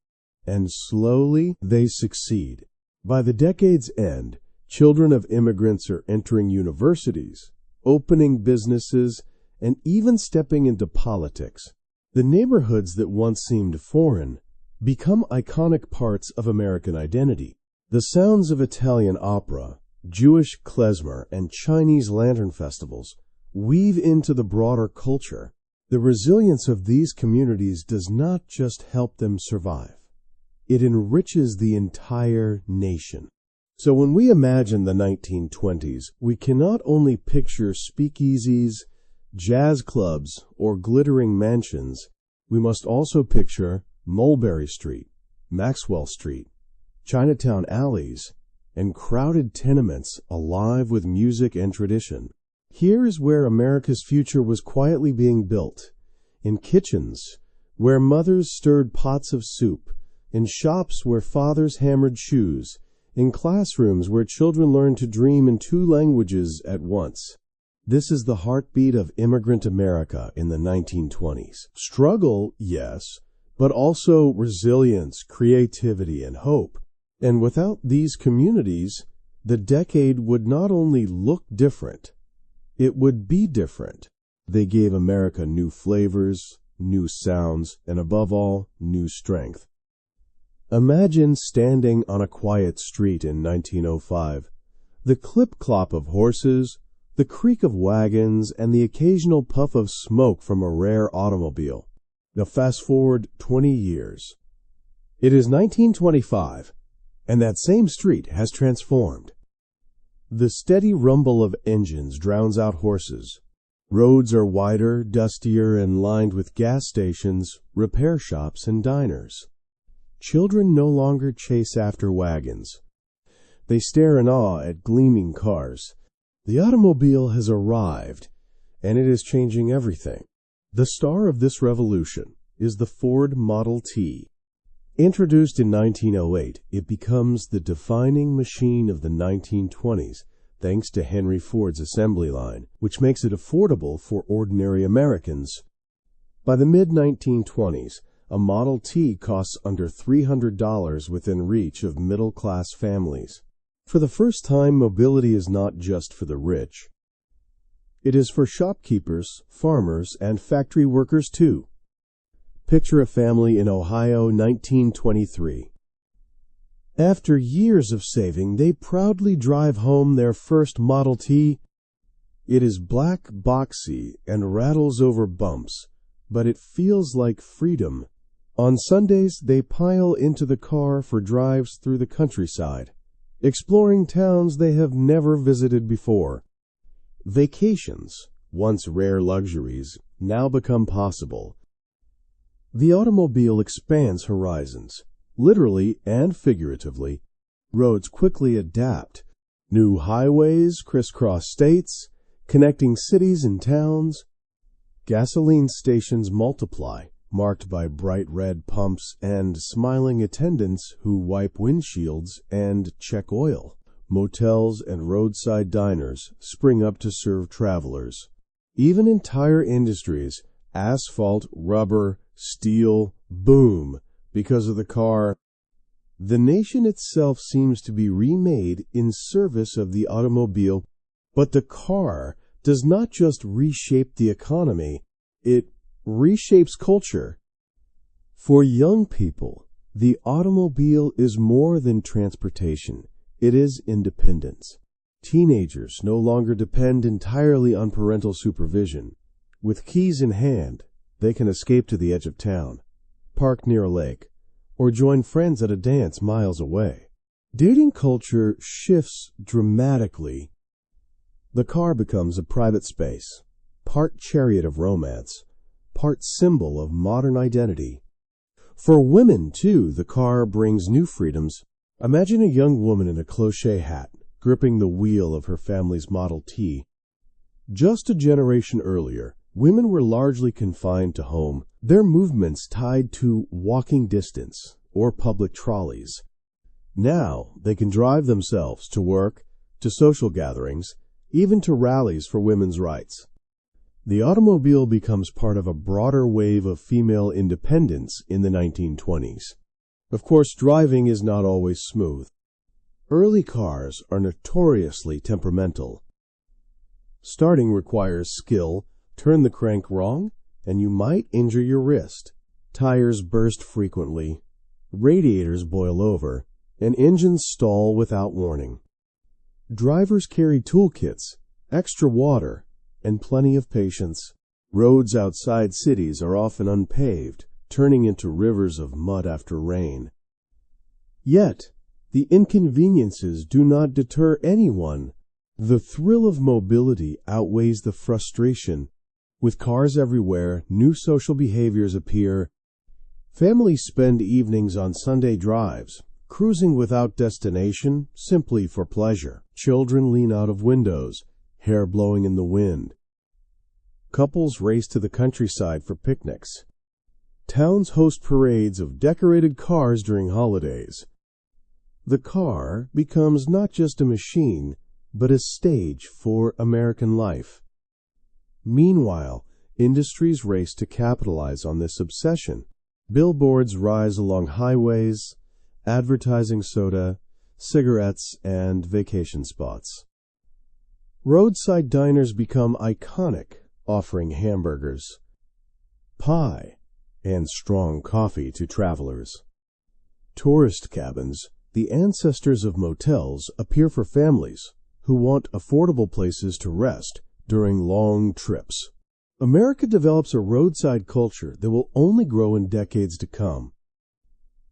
And slowly they succeed. By the decade's end, children of immigrants are entering universities, opening businesses, and even stepping into politics. The neighborhoods that once seemed foreign become iconic parts of American identity. The sounds of Italian opera, Jewish klezmer, and Chinese lantern festivals weave into the broader culture. The resilience of these communities does not just help them survive. It enriches the entire nation. So when we imagine the 1920s, we cannot only picture speakeasies, jazz clubs, or glittering mansions. We must also picture Mulberry Street, Maxwell Street, Chinatown alleys, and crowded tenements alive with music and tradition. Here is where America's future was quietly being built, in kitchens where mothers stirred pots of soup, in shops where fathers hammered shoes, in classrooms where children learned to dream in two languages at once. This is the heartbeat of immigrant America in the 1920s. Struggle, yes, but also resilience, creativity, and hope. And without these communities, the decade would not only look different, it would be different. They gave America new flavors, new sounds, and above all, new strength. Imagine standing on a quiet street in 1905. The clip-clop of horses, the creak of wagons, and the occasional puff of smoke from a rare automobile. Now fast forward 20 years. It is 1925, and that same street has transformed. The steady rumble of engines drowns out horses. Roads are wider, dustier, and lined with gas stations, repair shops, and diners. Children no longer chase after wagons. They stare in awe at gleaming cars. The automobile has arrived, and it is changing everything. The star of this revolution is the Ford Model T. Introduced in 1908, it becomes the defining machine of the 1920s, thanks to Henry Ford's assembly line, which makes it affordable for ordinary Americans. By the mid-1920s, a Model T costs under $300 within reach of middle-class families. For the first time, mobility is not just for the rich. It is for shopkeepers, farmers, and factory workers too. Picture a family in Ohio, 1923. After years of saving, they proudly drive home their first Model T. It is black, boxy, and rattles over bumps, but it feels like freedom. On Sundays, they pile into the car for drives through the countryside, exploring towns they have never visited before. Vacations, once rare luxuries, now become possible. The automobile expands horizons, literally and figuratively. Roads quickly adapt. New highways crisscross states, connecting cities and towns. Gasoline stations multiply, marked by bright red pumps and smiling attendants who wipe windshields and check oil. Motels and roadside diners spring up to serve travelers. Even entire industries, asphalt, rubber, steel, boom because of the car. The nation itself seems to be remade in service of the automobile, but the car does not just reshape the economy, it reshapes culture. For young people, the automobile is more than transportation. It is independence. Teenagers no longer depend entirely on parental supervision. With keys in hand, they can escape to the edge of town, park near a lake, or join friends at a dance miles away. Dating culture shifts dramatically. The car becomes a private space, part chariot of romance, part symbol of modern identity. For women, too, the car brings new freedoms. Imagine a young woman in a cloche hat, gripping the wheel of her family's Model T. Just a generation earlier, women were largely confined to home, their movements tied to walking distance or public trolleys. Now they can drive themselves to work, to social gatherings, even to rallies for women's rights. The automobile becomes part of a broader wave of female independence in the 1920s. Of course, driving is not always smooth. Early cars are notoriously temperamental. Starting requires skill. Turn the crank wrong, and you might injure your wrist. Tires burst frequently, radiators boil over, and engines stall without warning. Drivers carry toolkits, extra water, and plenty of patience. Roads outside cities are often unpaved, turning into rivers of mud after rain. Yet, the inconveniences do not deter anyone. The thrill of mobility outweighs the frustration. With cars everywhere, new social behaviors appear. Families spend evenings on Sunday drives, cruising without destination, simply for pleasure. Children lean out of windows, hair blowing in the wind. Couples race to the countryside for picnics. Towns host parades of decorated cars during holidays. The car becomes not just a machine, but a stage for American life. Meanwhile, industries race to capitalize on this obsession. Billboards rise along highways, advertising soda, cigarettes, and vacation spots. Roadside diners become iconic, offering hamburgers, pie, and strong coffee to travelers. Tourist cabins, the ancestors of motels, appear for families who want affordable places to rest during long trips. America develops a roadside culture that will only grow in decades to come.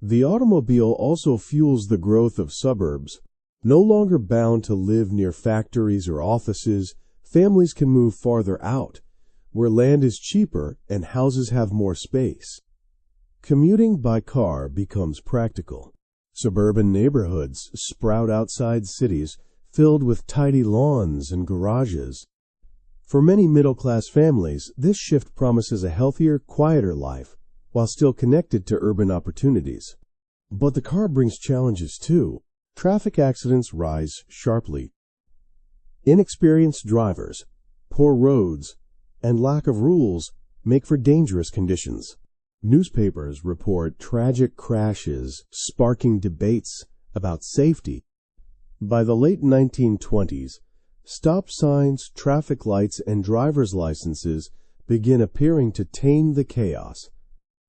The automobile also fuels the growth of suburbs. No longer bound to live near factories or offices, families can move farther out, where land is cheaper and houses have more space. Commuting by car becomes practical. Suburban neighborhoods sprout outside cities, filled with tidy lawns and garages. For many middle-class families, this shift promises a healthier, quieter life, while still connected to urban opportunities. But the car brings challenges too. Traffic accidents rise sharply. Inexperienced drivers, poor roads, and lack of rules make for dangerous conditions. Newspapers report tragic crashes, sparking debates about safety. By the late 1920s, stop signs, traffic lights, and driver's licenses begin appearing to tame the chaos.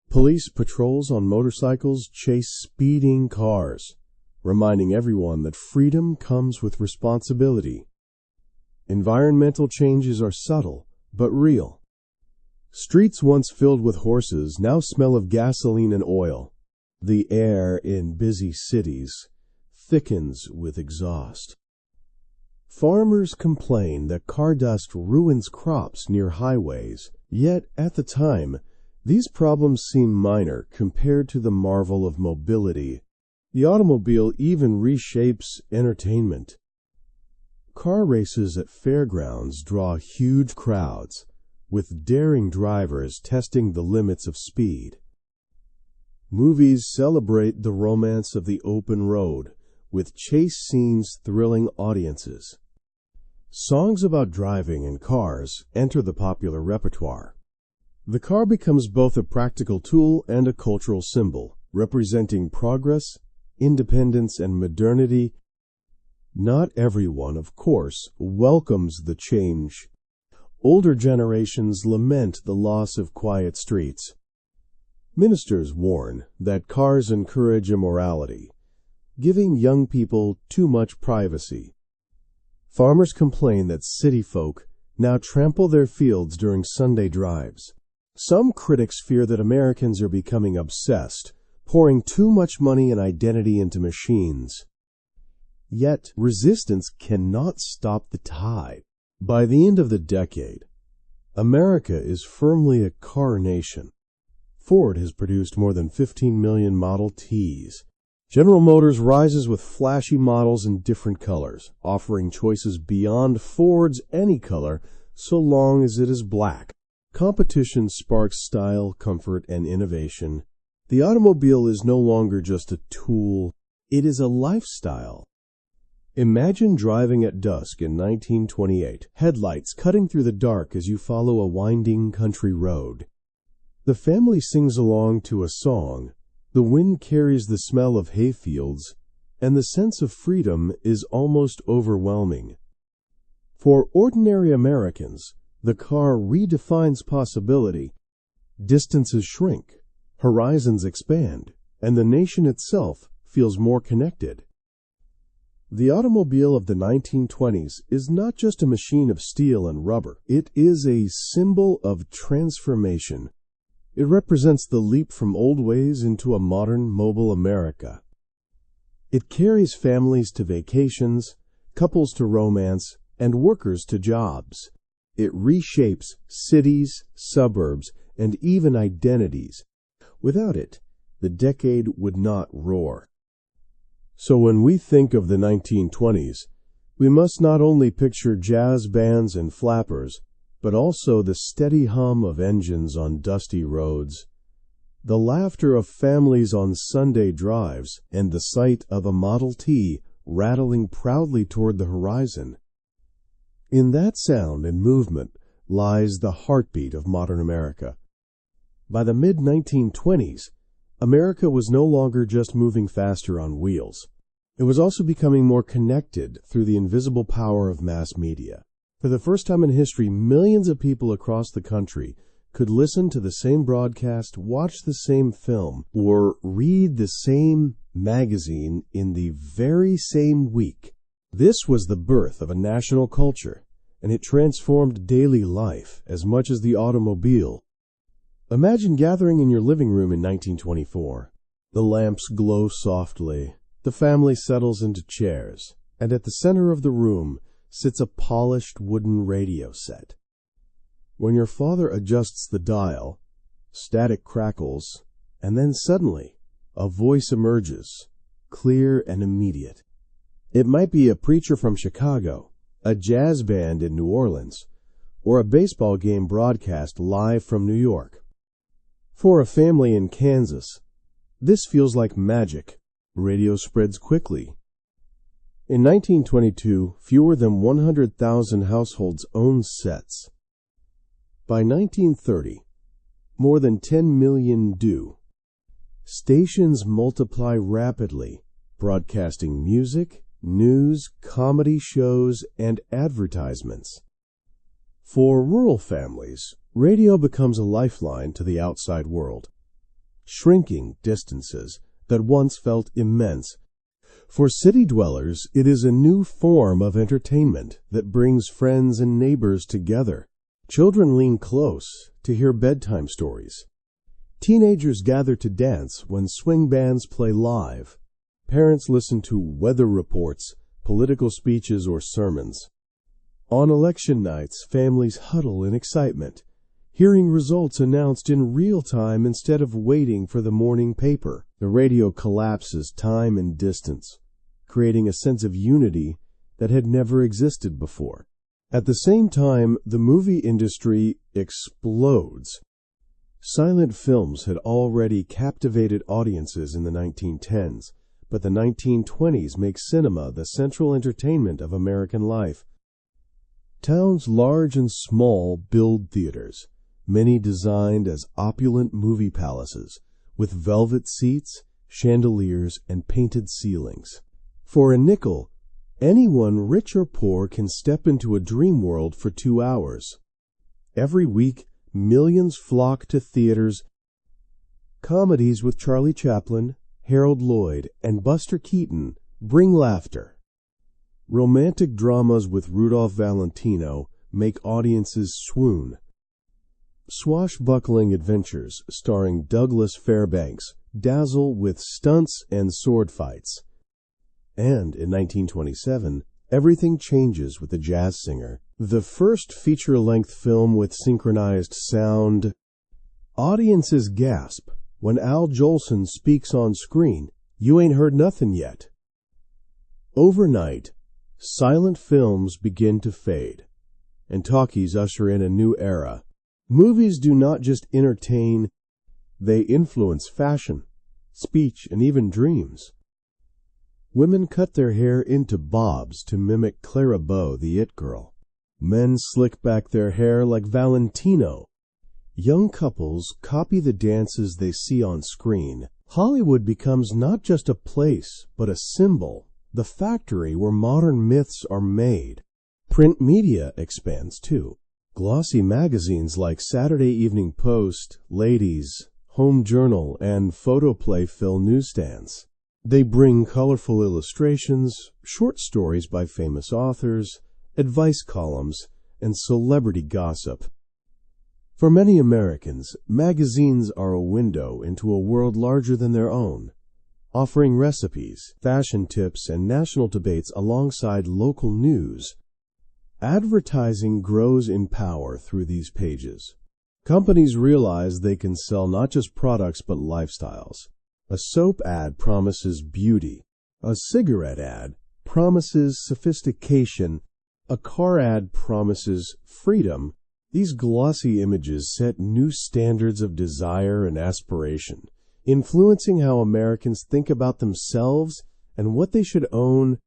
Police patrols on motorcycles chase speeding cars, reminding everyone that freedom comes with responsibility. Environmental changes are subtle, but real. Streets once filled with horses now smell of gasoline and oil. The air in busy cities thickens with exhaust. Farmers complain that car dust ruins crops near highways, yet at the time, these problems seem minor compared to the marvel of mobility. The automobile even reshapes entertainment. Car races at fairgrounds draw huge crowds, with daring drivers testing the limits of speed. Movies celebrate the romance of the open road, with chase scenes thrilling audiences. Songs about driving and cars enter the popular repertoire. The car becomes both a practical tool and a cultural symbol, representing progress, independence, and modernity. Not everyone, of course, welcomes the change. Older generations lament the loss of quiet streets. Ministers warn that cars encourage immorality, giving young people too much privacy. Farmers complain that city folk now trample their fields during Sunday drives. Some critics fear that Americans are becoming obsessed, pouring too much money and identity into machines. Yet, resistance cannot stop the tide. By the end of the decade, America is firmly a car nation. Ford has produced more than 15 million Model Ts. General Motors rises with flashy models in different colors, offering choices beyond Ford's any color so long as it is black. Competition sparks style, comfort, and innovation. The automobile is no longer just a tool, it is a lifestyle. Imagine driving at dusk in 1928, headlights cutting through the dark as you follow a winding country road. The family sings along to a song, the wind carries the smell of hayfields, and the sense of freedom is almost overwhelming. For ordinary Americans, the car redefines possibility. Distances shrink, horizons expand, and the nation itself feels more connected. The automobile of the 1920s is not just a machine of steel and rubber. It is a symbol of transformation. It represents the leap from old ways into a modern, mobile America. It carries families to vacations, couples to romance, and workers to jobs. It reshapes cities, suburbs, and even identities. Without it, the decade would not roar. So when we think of the 1920s, we must not only picture jazz bands and flappers, but also the steady hum of engines on dusty roads, the laughter of families on Sunday drives, and the sight of a Model T rattling proudly toward the horizon. In that sound and movement lies the heartbeat of modern America. By the mid-1920s, America was no longer just moving faster on wheels. It was also becoming more connected through the invisible power of mass media. For the first time in history, millions of people across the country could listen to the same broadcast, watch the same film, or read the same magazine in the very same week. This was the birth of a national culture, and it transformed daily life as much as the automobile. Imagine gathering in your living room in 1924. The lamps glow softly, the family settles into chairs, and at the center of the room sits a polished wooden radio set. When your father adjusts the dial, static crackles, and then suddenly a voice emerges, clear and immediate. It might be a preacher from Chicago, a jazz band in New Orleans, or a baseball game broadcast live from New York. For a family in Kansas, this feels like magic. Radio spreads quickly. In 1922, fewer than 100,000 households owned sets. By 1930, more than 10 million do. Stations multiply rapidly, broadcasting music, news, comedy shows, and advertisements. For rural families, radio becomes a lifeline to the outside world, shrinking distances that once felt immense. For city dwellers, it is a new form of entertainment that brings friends and neighbors together. Children lean close to hear bedtime stories. Teenagers gather to dance when swing bands play live. Parents listen to weather reports, political speeches, or sermons. On election nights, families huddle in excitement, hearing results announced in real time instead of waiting for the morning paper. The radio collapses time and distance, creating a sense of unity that had never existed before. At the same time, the movie industry explodes. Silent films had already captivated audiences in the 1910s, but the 1920s make cinema the central entertainment of American life. Towns large and small build theaters, many designed as opulent movie palaces, with velvet seats, chandeliers, and painted ceilings. For a nickel, anyone, rich or poor, can step into a dream world for 2 hours. Every week, millions flock to theaters. Comedies with Charlie Chaplin, Harold Lloyd, and Buster Keaton bring laughter. Romantic dramas with Rudolph Valentino make audiences swoon. Swashbuckling adventures starring Douglas Fairbanks dazzle with stunts and sword fights. And in 1927, everything changes with The Jazz Singer, the first feature-length film with synchronized sound. Audiences gasp when Al Jolson speaks on screen, "You ain't heard nothin' yet." Overnight, silent films begin to fade, and talkies usher in a new era. Movies do not just entertain, they influence fashion, speech, and even dreams. Women cut their hair into bobs to mimic Clara Bow, the it girl. Men slick back their hair like Valentino. Young couples copy the dances they see on screen. Hollywood becomes not just a place, but a symbol, the factory where modern myths are made. Print media expands too. Glossy magazines like Saturday Evening Post, Ladies, Home Journal, and Photoplay fill newsstands. They bring colorful illustrations, short stories by famous authors, advice columns, and celebrity gossip. For many Americans, magazines are a window into a world larger than their own, offering recipes, fashion tips, and national debates alongside local news. Advertising grows in power through these pages. Companies realize they can sell not just products but lifestyles. A soap ad promises beauty. A cigarette ad promises sophistication. A car ad promises freedom. These glossy images set new standards of desire and aspiration, influencing how Americans think about themselves and what they should own.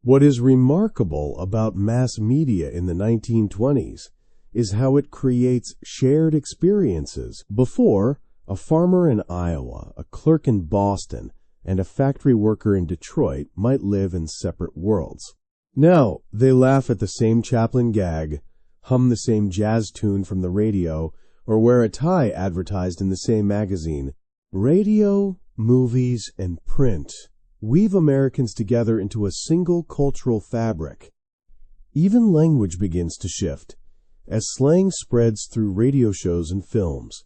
What is remarkable about mass media in the 1920s is how it creates shared experiences. Before, a farmer in Iowa, a clerk in Boston, and a factory worker in Detroit might live in separate worlds. Now, they laugh at the same Chaplin gag, hum the same jazz tune from the radio, or wear a tie advertised in the same magazine. Radio, movies, and print weave Americans together into a single cultural fabric. Even language begins to shift, as slang spreads through radio shows and films.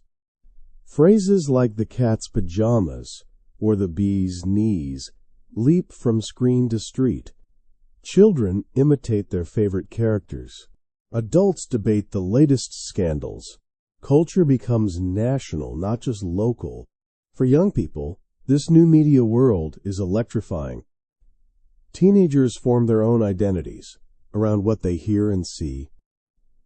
Phrases like the cat's pajamas or the bee's knees leap from screen to street. Children imitate their favorite characters. Adults debate the latest scandals. Culture becomes national, not just local. For young people, this new media world is electrifying. Teenagers form their own identities around what they hear and see.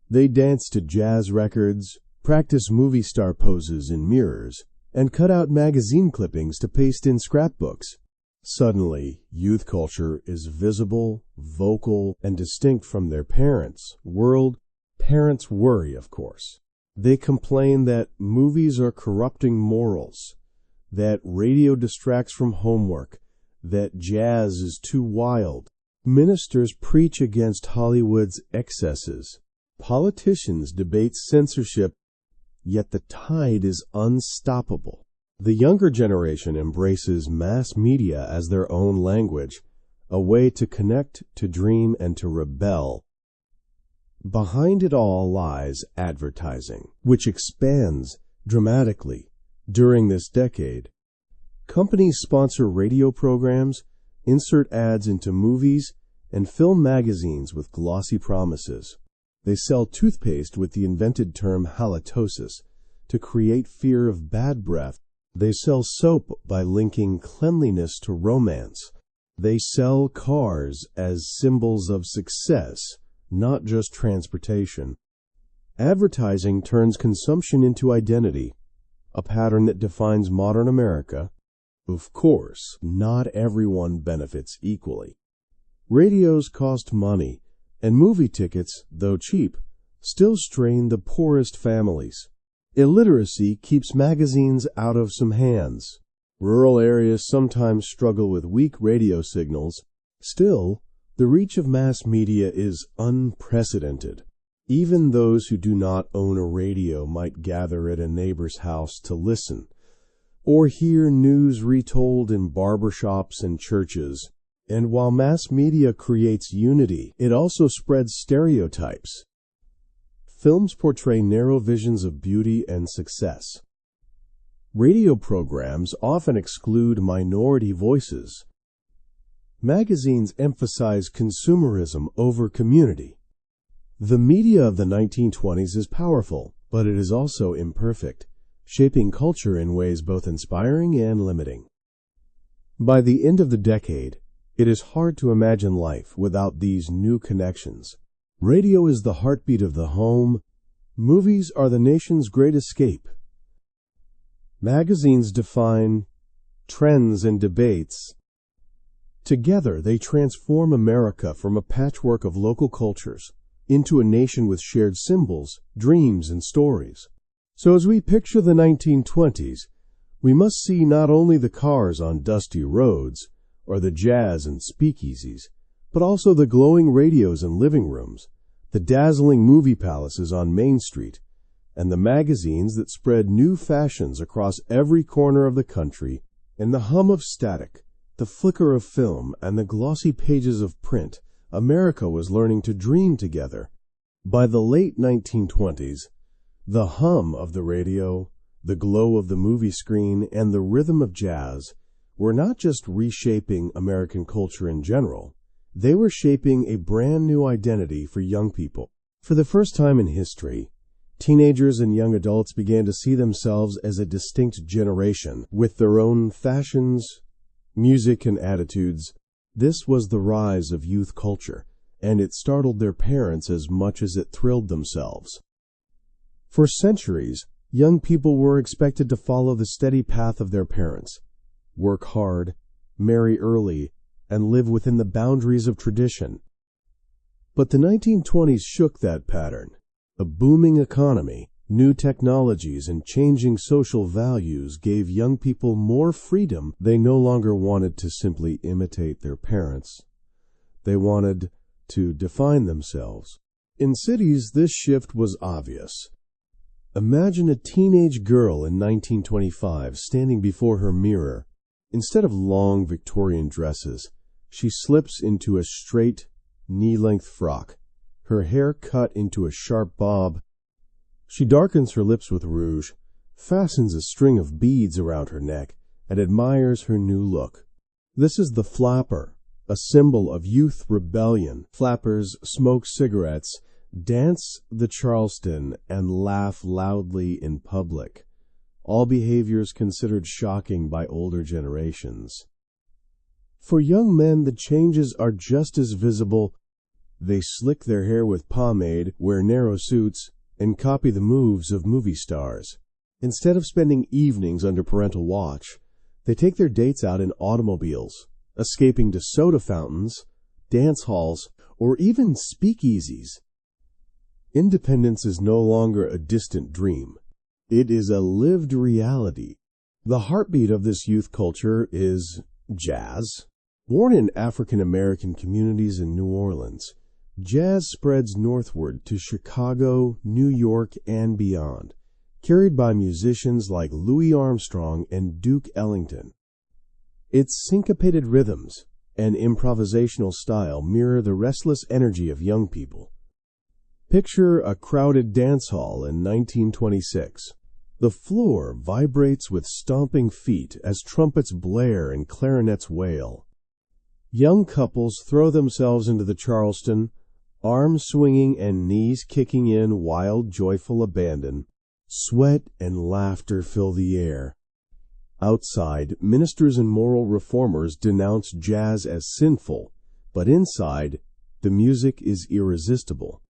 They dance to jazz records, practice movie star poses in mirrors, and cut out magazine clippings to paste in scrapbooks. Suddenly, youth culture is visible, vocal, and distinct from their parents' world. Parents worry, of course. They complain that movies are corrupting morals, that radio distracts from homework, that jazz is too wild. Ministers preach against Hollywood's excesses. Politicians debate censorship, yet the tide is unstoppable. The younger generation embraces mass media as their own language, a way to connect, to dream, and to rebel. Behind it all lies advertising, which expands dramatically during this decade. Companies sponsor radio programs, insert ads into movies, and fill magazines with glossy promises. They sell toothpaste with the invented term halitosis to create fear of bad breath. They sell soap by linking cleanliness to romance. They sell cars as symbols of success, not just transportation. Advertising turns consumption into identity, a pattern that defines modern America. Of course, not everyone benefits equally. Radios cost money, and movie tickets, though cheap, still strain the poorest families. Illiteracy keeps magazines out of some hands. Rural areas sometimes struggle with weak radio signals. Still, the reach of mass media is unprecedented. Even those who do not own a radio might gather at a neighbor's house to listen, or hear news retold in barbershops and churches. And while mass media creates unity, it also spreads stereotypes. Films portray narrow visions of beauty and success. Radio programs often exclude minority voices. Magazines emphasize consumerism over community. The media of the 1920s is powerful, but it is also imperfect, shaping culture in ways both inspiring and limiting. By the end of the decade, it is hard to imagine life without these new connections. Radio is the heartbeat of the home. Movies are the nation's great escape. Magazines define trends and debates. Together, they transform America from a patchwork of local cultures into a nation with shared symbols, dreams, and stories. So as we picture the 1920s, we must see not only the cars on dusty roads, or the jazz and speakeasies, but also the glowing radios in living rooms, the dazzling movie palaces on Main Street, and the magazines that spread new fashions across every corner of the country. In the hum of static, the flicker of film, and the glossy pages of print, America was learning to dream together. By the late 1920s, the hum of the radio, the glow of the movie screen, and the rhythm of jazz were not just reshaping American culture in general, they were shaping a brand new identity for young people. For the first time in history, teenagers and young adults began to see themselves as a distinct generation, with their own fashions, music, and attitudes. This was the rise of youth culture, and it startled their parents as much as it thrilled themselves. For centuries, young people were expected to follow the steady path of their parents, work hard, marry early, and live within the boundaries of tradition. But the 1920s shook that pattern. A booming economy, new technologies, and changing social values gave young people more freedom. They no longer wanted to simply imitate their parents. They wanted to define themselves. In cities, this shift was obvious. Imagine a teenage girl in 1925 standing before her mirror. Instead of long Victorian dresses, she slips into a straight, knee-length frock, her hair cut into a sharp bob. She darkens her lips with rouge, fastens a string of beads around her neck, and admires her new look. This is the flapper, a symbol of youth rebellion. Flappers smoke cigarettes, dance the Charleston, and laugh loudly in public. All behaviors considered shocking by older generations. For young men, the changes are just as visible. They slick their hair with pomade, wear narrow suits, and copy the moves of movie stars. Instead of spending evenings under parental watch, they take their dates out in automobiles, escaping to soda fountains, dance halls, or even speakeasies. Independence is no longer a distant dream. It is a lived reality. The heartbeat of this youth culture is jazz. Born in African American communities in New Orleans, jazz spreads northward to Chicago, New York, and beyond, carried by musicians like Louis Armstrong and Duke Ellington. Its syncopated rhythms and improvisational style mirror the restless energy of young people. Picture a crowded dance hall in 1926. The floor vibrates with stomping feet as trumpets blare and clarinets wail. Young couples throw themselves into the Charleston, arms swinging and knees kicking in wild, joyful abandon. Sweat and laughter fill the air. Outside, ministers and moral reformers denounce jazz as sinful, but inside, the music is irresistible.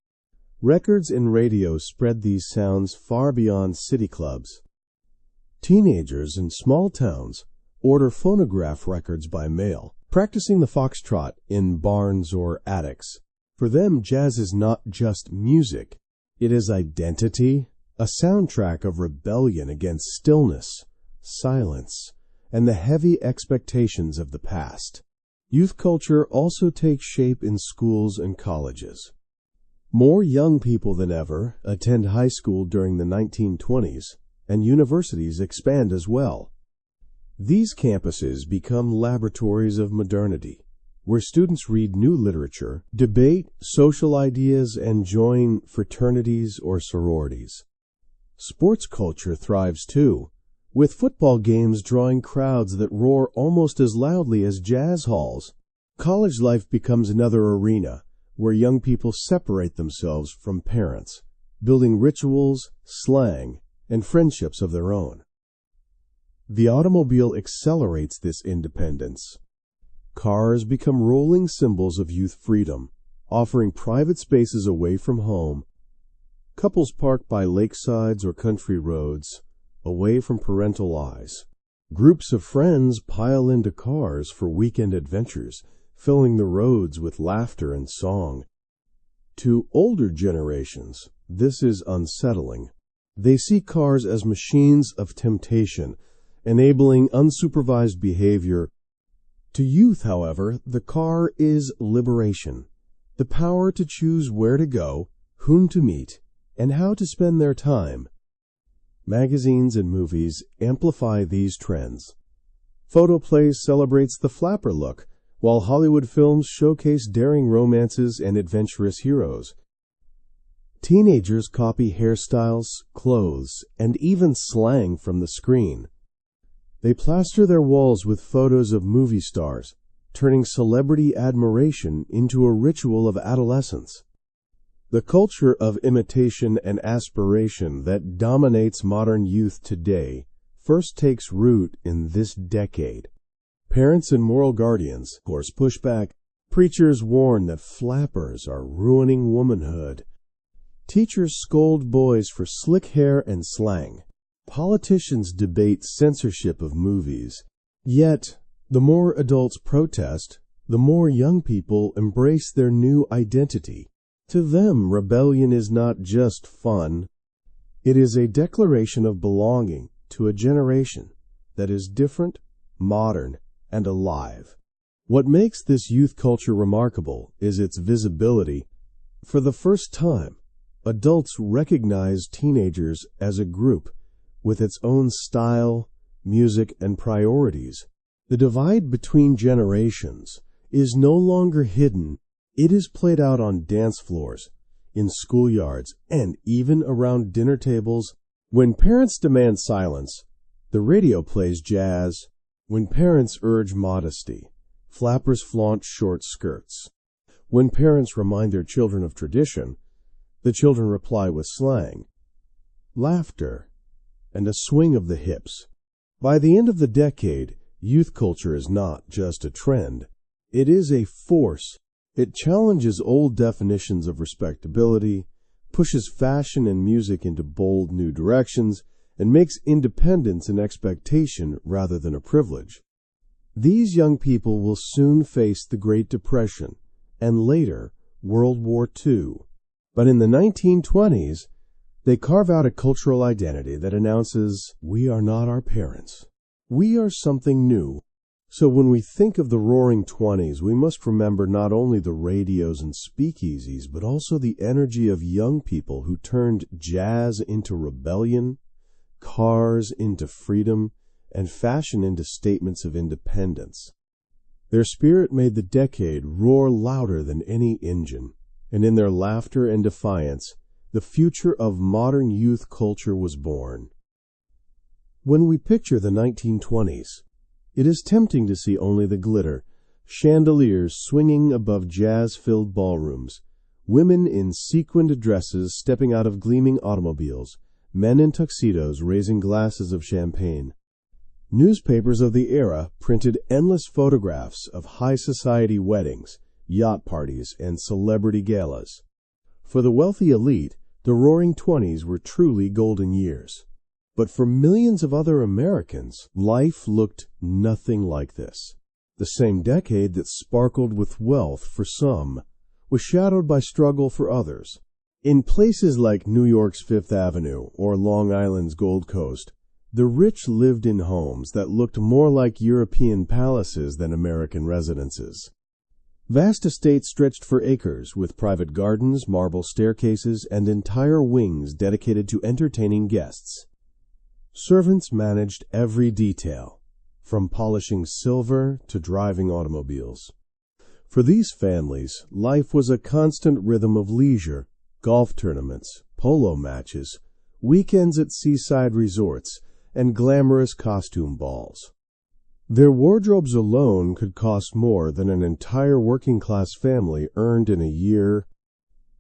Records and radio spread these sounds far beyond city clubs. Teenagers in small towns order phonograph records by mail, practicing the foxtrot in barns or attics. For them, jazz is not just music. It is identity, a soundtrack of rebellion against stillness, silence, and the heavy expectations of the past. Youth culture also takes shape in schools and colleges. More young people than ever attend high school during the 1920s, and universities expand as well. These campuses become laboratories of modernity, where students read new literature, debate social ideas, and join fraternities or sororities. Sports culture thrives too, with football games drawing crowds that roar almost as loudly as jazz halls. College life becomes another arena where young people separate themselves from parents, building rituals, slang, and friendships of their own. The automobile accelerates this independence. Cars become rolling symbols of youth freedom, offering private spaces away from home. Couples park by lakesides or country roads, away from parental eyes. Groups of friends pile into cars for weekend adventures, filling the roads with laughter and song. To older generations, this is unsettling. They see cars as machines of temptation, enabling unsupervised behavior. To youth, however, the car is liberation, the power to choose where to go, whom to meet, and how to spend their time. Magazines and movies amplify these trends. Photoplay celebrates the flapper look, while Hollywood films showcase daring romances and adventurous heroes. Teenagers copy hairstyles, clothes, and even slang from the screen. They plaster their walls with photos of movie stars, turning celebrity admiration into a ritual of adolescence. The culture of imitation and aspiration that dominates modern youth today first takes root in this decade. Parents and moral guardians, of course, push back. Preachers warn that flappers are ruining womanhood. Teachers scold boys for slick hair and slang. Politicians debate censorship of movies. Yet, the more adults protest, the more young people embrace their new identity. To them, rebellion is not just fun. It is a declaration of belonging to a generation that is different, modern, and alive. What makes this youth culture remarkable is its visibility. For the first time, adults recognize teenagers as a group with its own style, music, and priorities. The divide between generations is no longer hidden. It is played out on dance floors, in schoolyards, and even around dinner tables. When parents demand silence, the radio plays jazz. When parents urge modesty, flappers flaunt short skirts. When parents remind their children of tradition, the children reply with slang, laughter, and a swing of the hips. By the end of the decade, youth culture is not just a trend. It is a force. It challenges old definitions of respectability, pushes fashion and music into bold new directions, and makes independence an expectation rather than a privilege. These young people will soon face the Great Depression and later World War II. But in the 1920s, they carve out a cultural identity that announces, we are not our parents. We are something new. So when we think of the Roaring Twenties, we must remember not only the radios and speakeasies, but also the energy of young people who turned jazz into rebellion, cars into freedom, and fashion into statements of independence. Their spirit made the decade roar louder than any engine, and in their laughter and defiance, the future of modern youth culture was born. When we picture the 1920s, it is tempting to see only the glitter, chandeliers swinging above jazz-filled ballrooms, women in sequined dresses stepping out of gleaming automobiles, men in tuxedos raising glasses of champagne. Newspapers of the era printed endless photographs of high society weddings, yacht parties, and celebrity galas. For the wealthy elite, the Roaring Twenties were truly golden years. But for millions of other Americans, life looked nothing like this. The same decade that sparkled with wealth for some was shadowed by struggle for others. In places like New York's Fifth Avenue or Long Island's Gold Coast, the rich lived in homes that looked more like European palaces than American residences. Vast estates stretched for acres, with private gardens, marble staircases, and entire wings dedicated to entertaining guests. Servants managed every detail, from polishing silver to driving automobiles. For these families, life was a constant rhythm of leisure, golf tournaments, polo matches, weekends at seaside resorts, and glamorous costume balls. Their wardrobes alone could cost more than an entire working-class family earned in a year.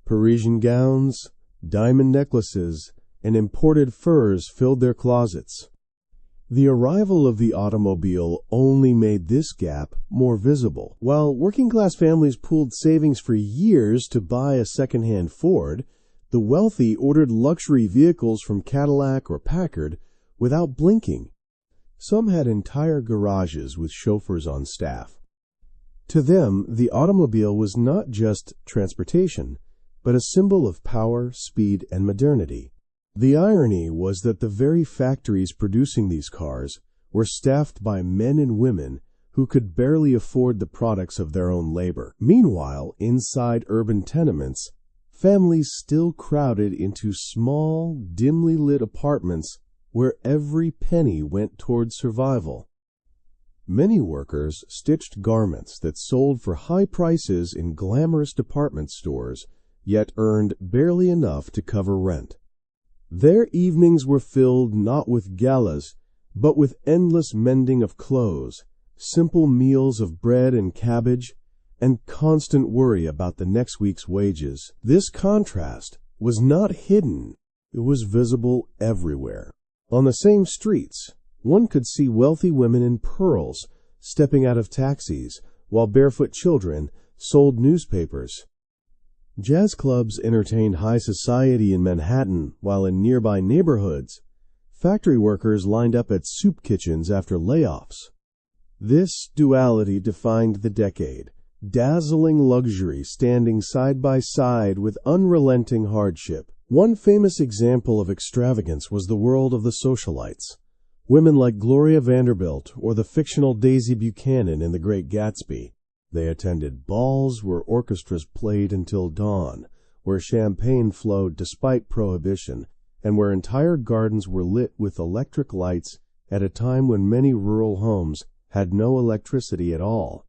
Parisian gowns, diamond necklaces, and imported furs filled their closets. The arrival of the automobile only made this gap more visible. While working-class families pooled savings for years to buy a second-hand Ford, the wealthy ordered luxury vehicles from Cadillac or Packard without blinking. Some had entire garages with chauffeurs on staff. To them, the automobile was not just transportation, but a symbol of power, speed, and modernity. The irony was that the very factories producing these cars were staffed by men and women who could barely afford the products of their own labor. Meanwhile, inside urban tenements, families still crowded into small, dimly lit apartments where every penny went toward survival. Many workers stitched garments that sold for high prices in glamorous department stores, yet earned barely enough to cover rent. Their evenings were filled not with galas, but with endless mending of clothes, simple meals of bread and cabbage, and constant worry about the next week's wages. This contrast was not hidden, it was visible everywhere. On the same streets, one could see wealthy women in pearls stepping out of taxis, while barefoot children sold newspapers. Jazz clubs entertained high society in Manhattan, while in nearby neighborhoods, factory workers lined up at soup kitchens after layoffs. This duality defined the decade, dazzling luxury standing side by side with unrelenting hardship. One famous example of extravagance was the world of the socialites. Women like Gloria Vanderbilt or the fictional Daisy Buchanan in The Great Gatsby. They attended balls where orchestras played until dawn, where champagne flowed despite prohibition, and where entire gardens were lit with electric lights at a time when many rural homes had no electricity at all.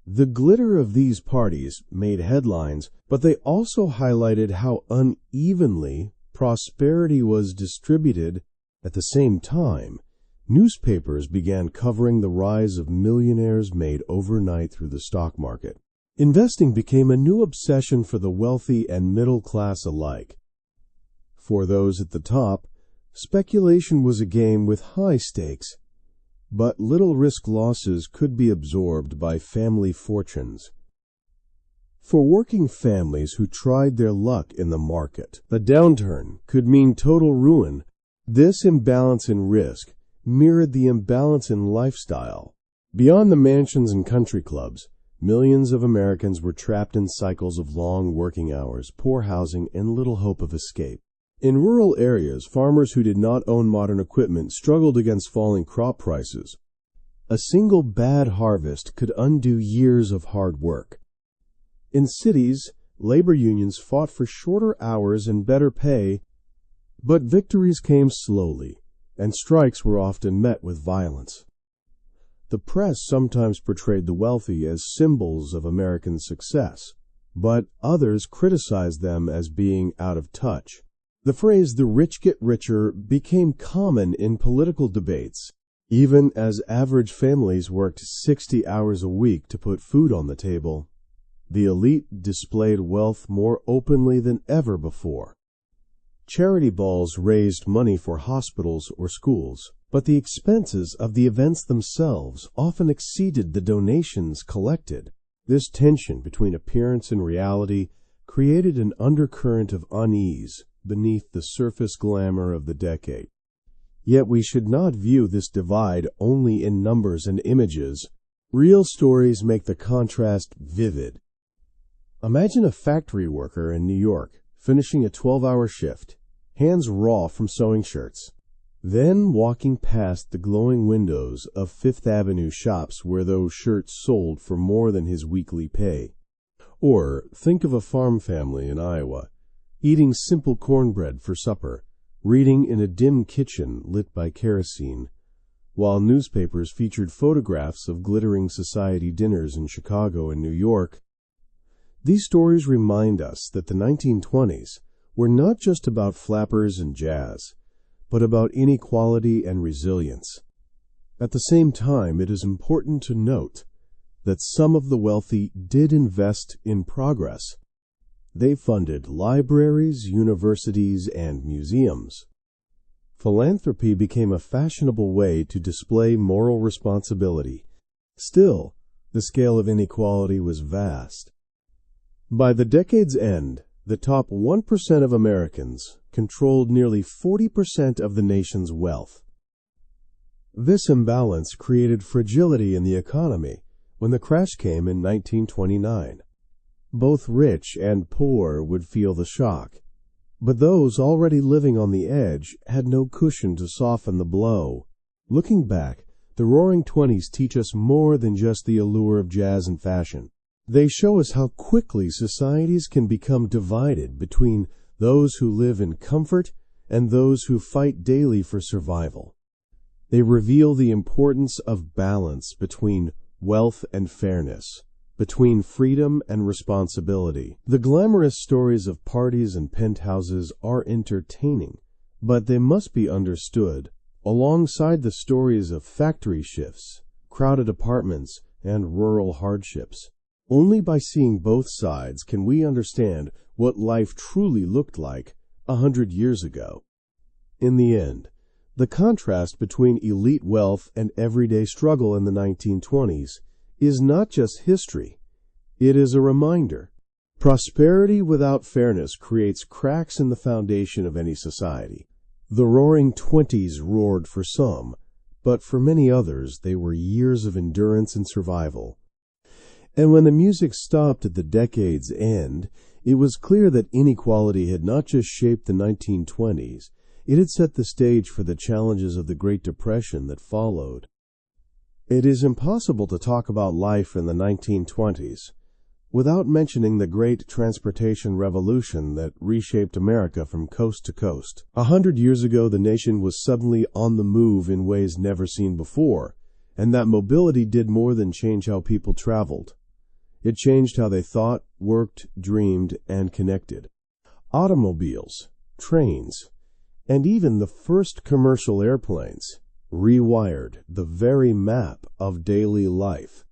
The glitter of these parties made headlines, but they also highlighted how unevenly prosperity was distributed. At the same time, newspapers began covering the rise of millionaires made overnight through the stock market. Investing became a new obsession for the wealthy and middle class alike. For those at the top, speculation was a game with high stakes, but little risk losses could be absorbed by family fortunes. For working families who tried their luck in the market, a downturn could mean total ruin. This imbalance in risk mirrored the imbalance in lifestyle. Beyond the mansions and country clubs, millions of Americans were trapped in cycles of long working hours, poor housing, and little hope of escape. In rural areas, farmers who did not own modern equipment struggled against falling crop prices. A single bad harvest could undo years of hard work. In cities, labor unions fought for shorter hours and better pay, but victories came slowly, and strikes were often met with violence. The press sometimes portrayed the wealthy as symbols of American success, but others criticized them as being out of touch. The phrase "the rich get richer" became common in political debates, even as average families worked 60 hours a week to put food on the table. The elite displayed wealth more openly than ever before. Charity balls raised money for hospitals or schools, but the expenses of the events themselves often exceeded the donations collected. This tension between appearance and reality created an undercurrent of unease beneath the surface glamour of the decade. Yet we should not view this divide only in numbers and images. Real stories make the contrast vivid. Imagine a factory worker in New York finishing a 12-hour shift, hands raw from sewing shirts, then walking past the glowing windows of Fifth Avenue shops where those shirts sold for more than his weekly pay. Or think of a farm family in Iowa, eating simple cornbread for supper, reading in a dim kitchen lit by kerosene, while newspapers featured photographs of glittering society dinners in Chicago and New York. These stories remind us that the 1920s were not just about flappers and jazz, but about inequality and resilience. At the same time, it is important to note that some of the wealthy did invest in progress. They funded libraries, universities, and museums. Philanthropy became a fashionable way to display moral responsibility. Still, the scale of inequality was vast. By the decade's end, the top 1% of Americans controlled nearly 40% of the nation's wealth. This imbalance created fragility in the economy when the crash came in 1929. Both rich and poor would feel the shock, but those already living on the edge had no cushion to soften the blow. Looking back, the Roaring Twenties teach us more than just the allure of jazz and fashion. They show us how quickly societies can become divided between those who live in comfort and those who fight daily for survival. They reveal the importance of balance between wealth and fairness, between freedom and responsibility. The glamorous stories of parties and penthouses are entertaining, but they must be understood alongside the stories of factory shifts, crowded apartments, and rural hardships. Only by seeing both sides can we understand what life truly looked like 100 years ago. In the end, the contrast between elite wealth and everyday struggle in the 1920s is not just history, it is a reminder. Prosperity without fairness creates cracks in the foundation of any society. The Roaring Twenties roared for some, but for many others they were years of endurance and survival. And when the music stopped at the decade's end, it was clear that inequality had not just shaped the 1920s, it had set the stage for the challenges of the Great Depression that followed. It is impossible to talk about life in the 1920s without mentioning the great transportation revolution that reshaped America from coast to coast. 100 years ago, the nation was suddenly on the move in ways never seen before, and that mobility did more than change how people traveled. It changed how they thought, worked, dreamed, and connected. Automobiles, trains, and even the first commercial airplanes rewired the very map of daily life.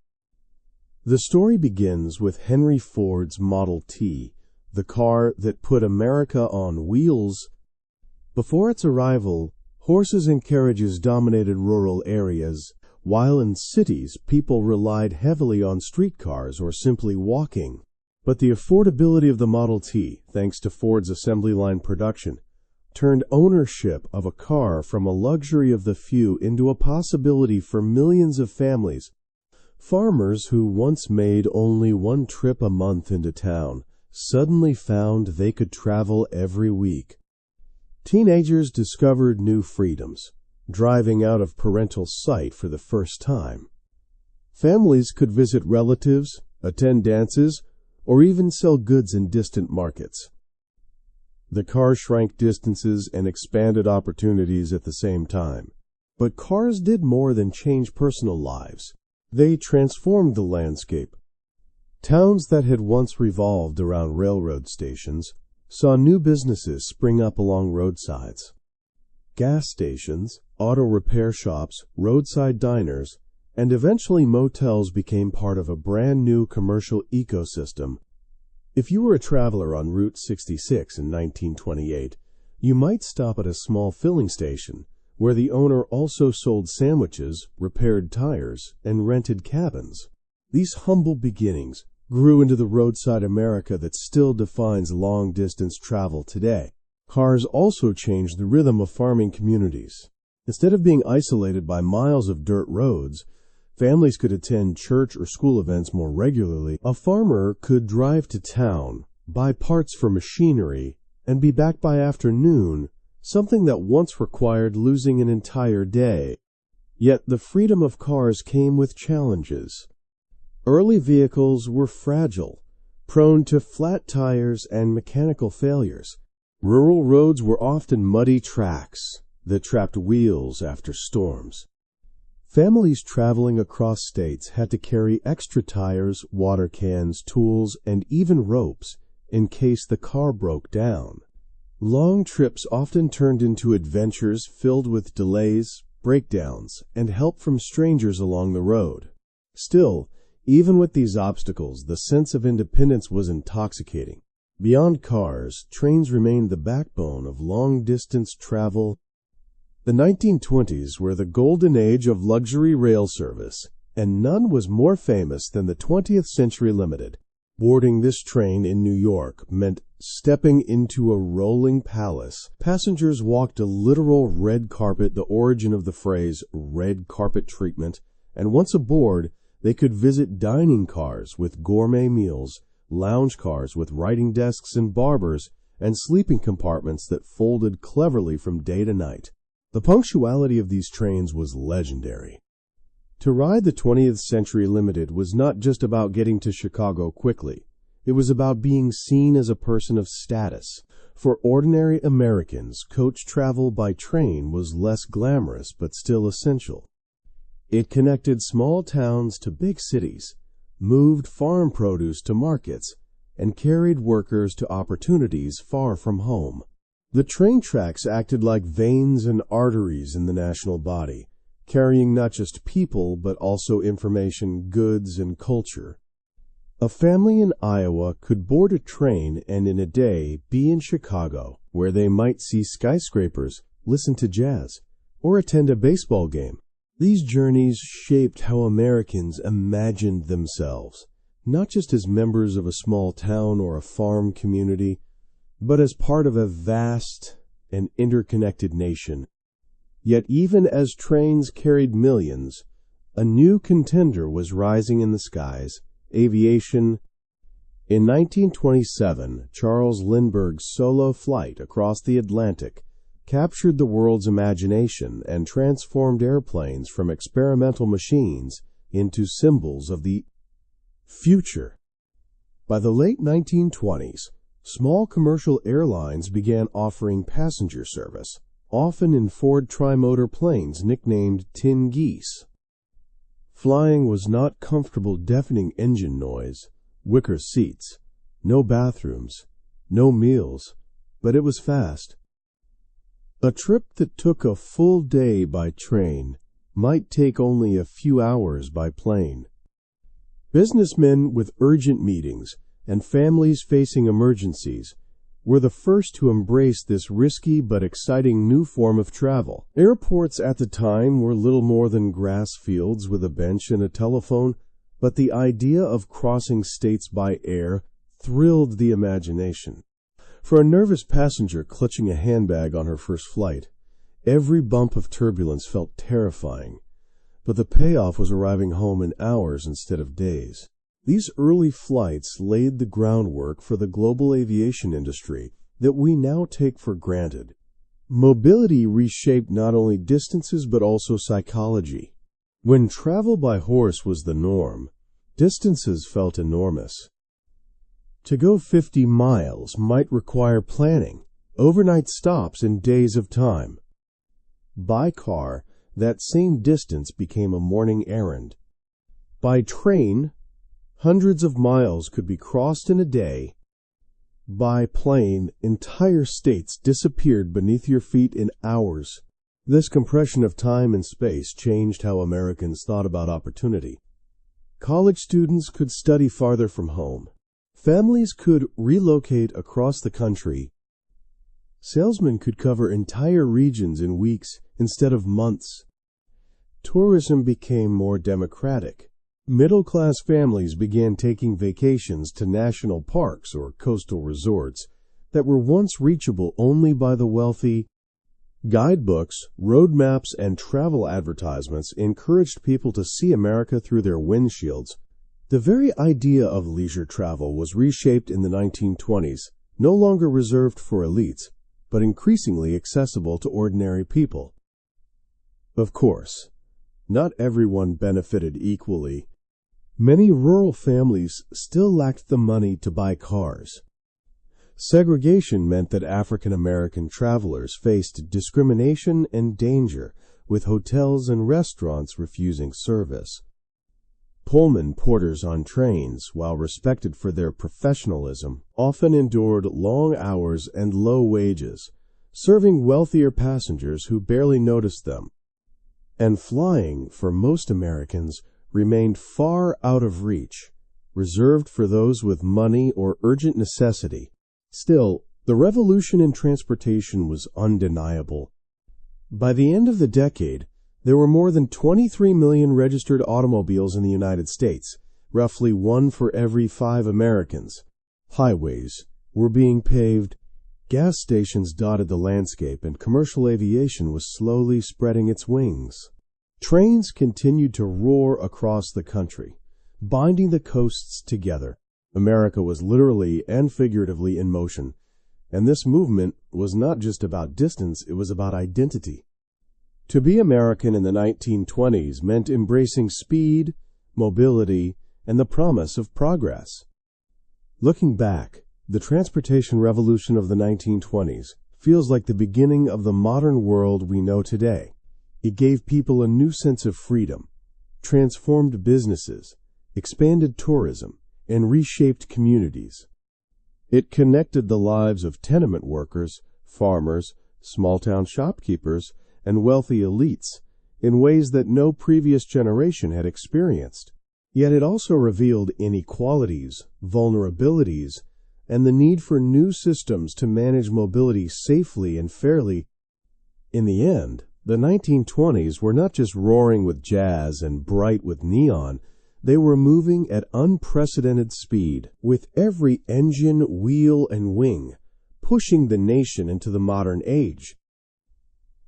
The story begins with Henry Ford's Model T, the car that put America on wheels. Before its arrival, horses and carriages dominated rural areas, while in cities people relied heavily on streetcars or simply walking. But the affordability of the Model T, thanks to Ford's assembly line production, turned ownership of a car from a luxury of the few into a possibility for millions of families. Farmers who once made only one trip a month into town suddenly found they could travel every week. Teenagers discovered new freedoms, driving out of parental sight for the first time. Families could visit relatives, attend dances, or even sell goods in distant markets. The car shrank distances and expanded opportunities at the same time. But cars did more than change personal lives. They transformed the landscape. Towns that had once revolved around railroad stations saw new businesses spring up along roadsides. Gas stations, auto repair shops, roadside diners, and eventually motels became part of a brand new commercial ecosystem. If you were a traveler on Route 66 in 1928, you might stop at a small filling station where the owner also sold sandwiches, repaired tires, and rented cabins. These humble beginnings grew into the roadside America that still defines long-distance travel today. Cars also changed the rhythm of farming communities. Instead of being isolated by miles of dirt roads, families could attend church or school events more regularly. A farmer could drive to town, buy parts for machinery, and be back by afternoon, something that once required losing an entire day. Yet the freedom of cars came with challenges. Early vehicles were fragile, prone to flat tires and mechanical failures. Rural roads were often muddy tracks that trapped wheels after storms. Families traveling across states had to carry extra tires, water cans, tools, and even ropes in case the car broke down. Long trips often turned into adventures filled with delays, breakdowns, and help from strangers along the road. Still, even with these obstacles, the sense of independence was intoxicating. Beyond cars, trains remained the backbone of long-distance travel. The 1920s were the golden age of luxury rail service, and none was more famous than the 20th Century Limited. Boarding this train in New York meant stepping into a rolling palace. Passengers walked a literal red carpet, the origin of the phrase red carpet treatment, and once aboard, they could visit dining cars with gourmet meals, lounge cars with writing desks and barbers, and sleeping compartments that folded cleverly from day to night. The punctuality of these trains was legendary. To ride the 20th Century Limited was not just about getting to Chicago quickly. It was about being seen as a person of status. For ordinary Americans, coach travel by train was less glamorous but still essential. It connected small towns to big cities, moved farm produce to markets, and carried workers to opportunities far from home. The train tracks acted like veins and arteries in the national body, carrying not just people but also information, goods, and culture. A family in Iowa could board a train and in a day be in Chicago, where they might see skyscrapers, listen to jazz, or attend a baseball game. These journeys shaped how Americans imagined themselves, not just as members of a small town or a farm community, but as part of a vast and interconnected nation. Yet even as trains carried millions, a new contender was rising in the skies: aviation. In 1927, Charles Lindbergh's solo flight across the Atlantic captured the world's imagination and transformed airplanes from experimental machines into symbols of the future. By the late 1920s, small commercial airlines began offering passenger service, often in Ford trimotor planes nicknamed Tin Geese. Flying was not comfortable, deafening engine noise, wicker seats, no bathrooms, no meals, but it was fast. A trip that took a full day by train might take only a few hours by plane. Businessmen with urgent meetings and families facing emergencies were the first to embrace this risky but exciting new form of travel. Airports at the time were little more than grass fields with a bench and a telephone, but the idea of crossing states by air thrilled the imagination. For a nervous passenger clutching a handbag on her first flight, every bump of turbulence felt terrifying. but the payoff was arriving home in hours instead of days. These early flights laid the groundwork for the global aviation industry that we now take for granted. Mobility reshaped not only distances but also psychology. When travel by horse was the norm, distances felt enormous. To go 50 miles might require planning, overnight stops, and days of time. By car, that same distance became a morning errand. By train, hundreds of miles could be crossed in a day. By plane, entire states disappeared beneath your feet in hours. This compression of time and space changed how Americans thought about opportunity. College students could study farther from home. Families could relocate across the country. Salesmen could cover entire regions in weeks instead of months. Tourism became more democratic. Middle-class families began taking vacations to national parks or coastal resorts that were once reachable only by the wealthy. Guidebooks, road maps, and travel advertisements encouraged people to see America through their windshields. The very idea of leisure travel was reshaped in the 1920s, no longer reserved for elites, but increasingly accessible to ordinary people. Of course, not everyone benefited equally. Many rural families still lacked the money to buy cars. Segregation meant that African American travelers faced discrimination and danger, with hotels and restaurants refusing service. Pullman porters on trains, while respected for their professionalism, often endured long hours and low wages, serving wealthier passengers who barely noticed them. And flying, for most Americans, remained far out of reach, reserved for those with money or urgent necessity. Still, the revolution in transportation was undeniable. By the end of the decade, there were more than 23 million registered automobiles in the United States, roughly 1 for every 5 Americans. Highways were being paved, gas stations dotted the landscape, and commercial aviation was slowly spreading its wings. Trains continued to roar across the country, binding the coasts together. America was literally and figuratively in motion, and this movement was not just about distance, it was about identity. To be American in the 1920s meant embracing speed, mobility, and the promise of progress. Looking back, the transportation revolution of the 1920s feels like the beginning of the modern world we know today. It gave people a new sense of freedom, transformed businesses, expanded tourism, and reshaped communities. It connected the lives of tenement workers, farmers, small-town shopkeepers, and wealthy elites in ways that no previous generation had experienced. Yet it also revealed inequalities, vulnerabilities, and the need for new systems to manage mobility safely and fairly. In the end, the 1920s were not just roaring with jazz and bright with neon. They were moving at unprecedented speed, with every engine, wheel, and wing pushing the nation into the modern age.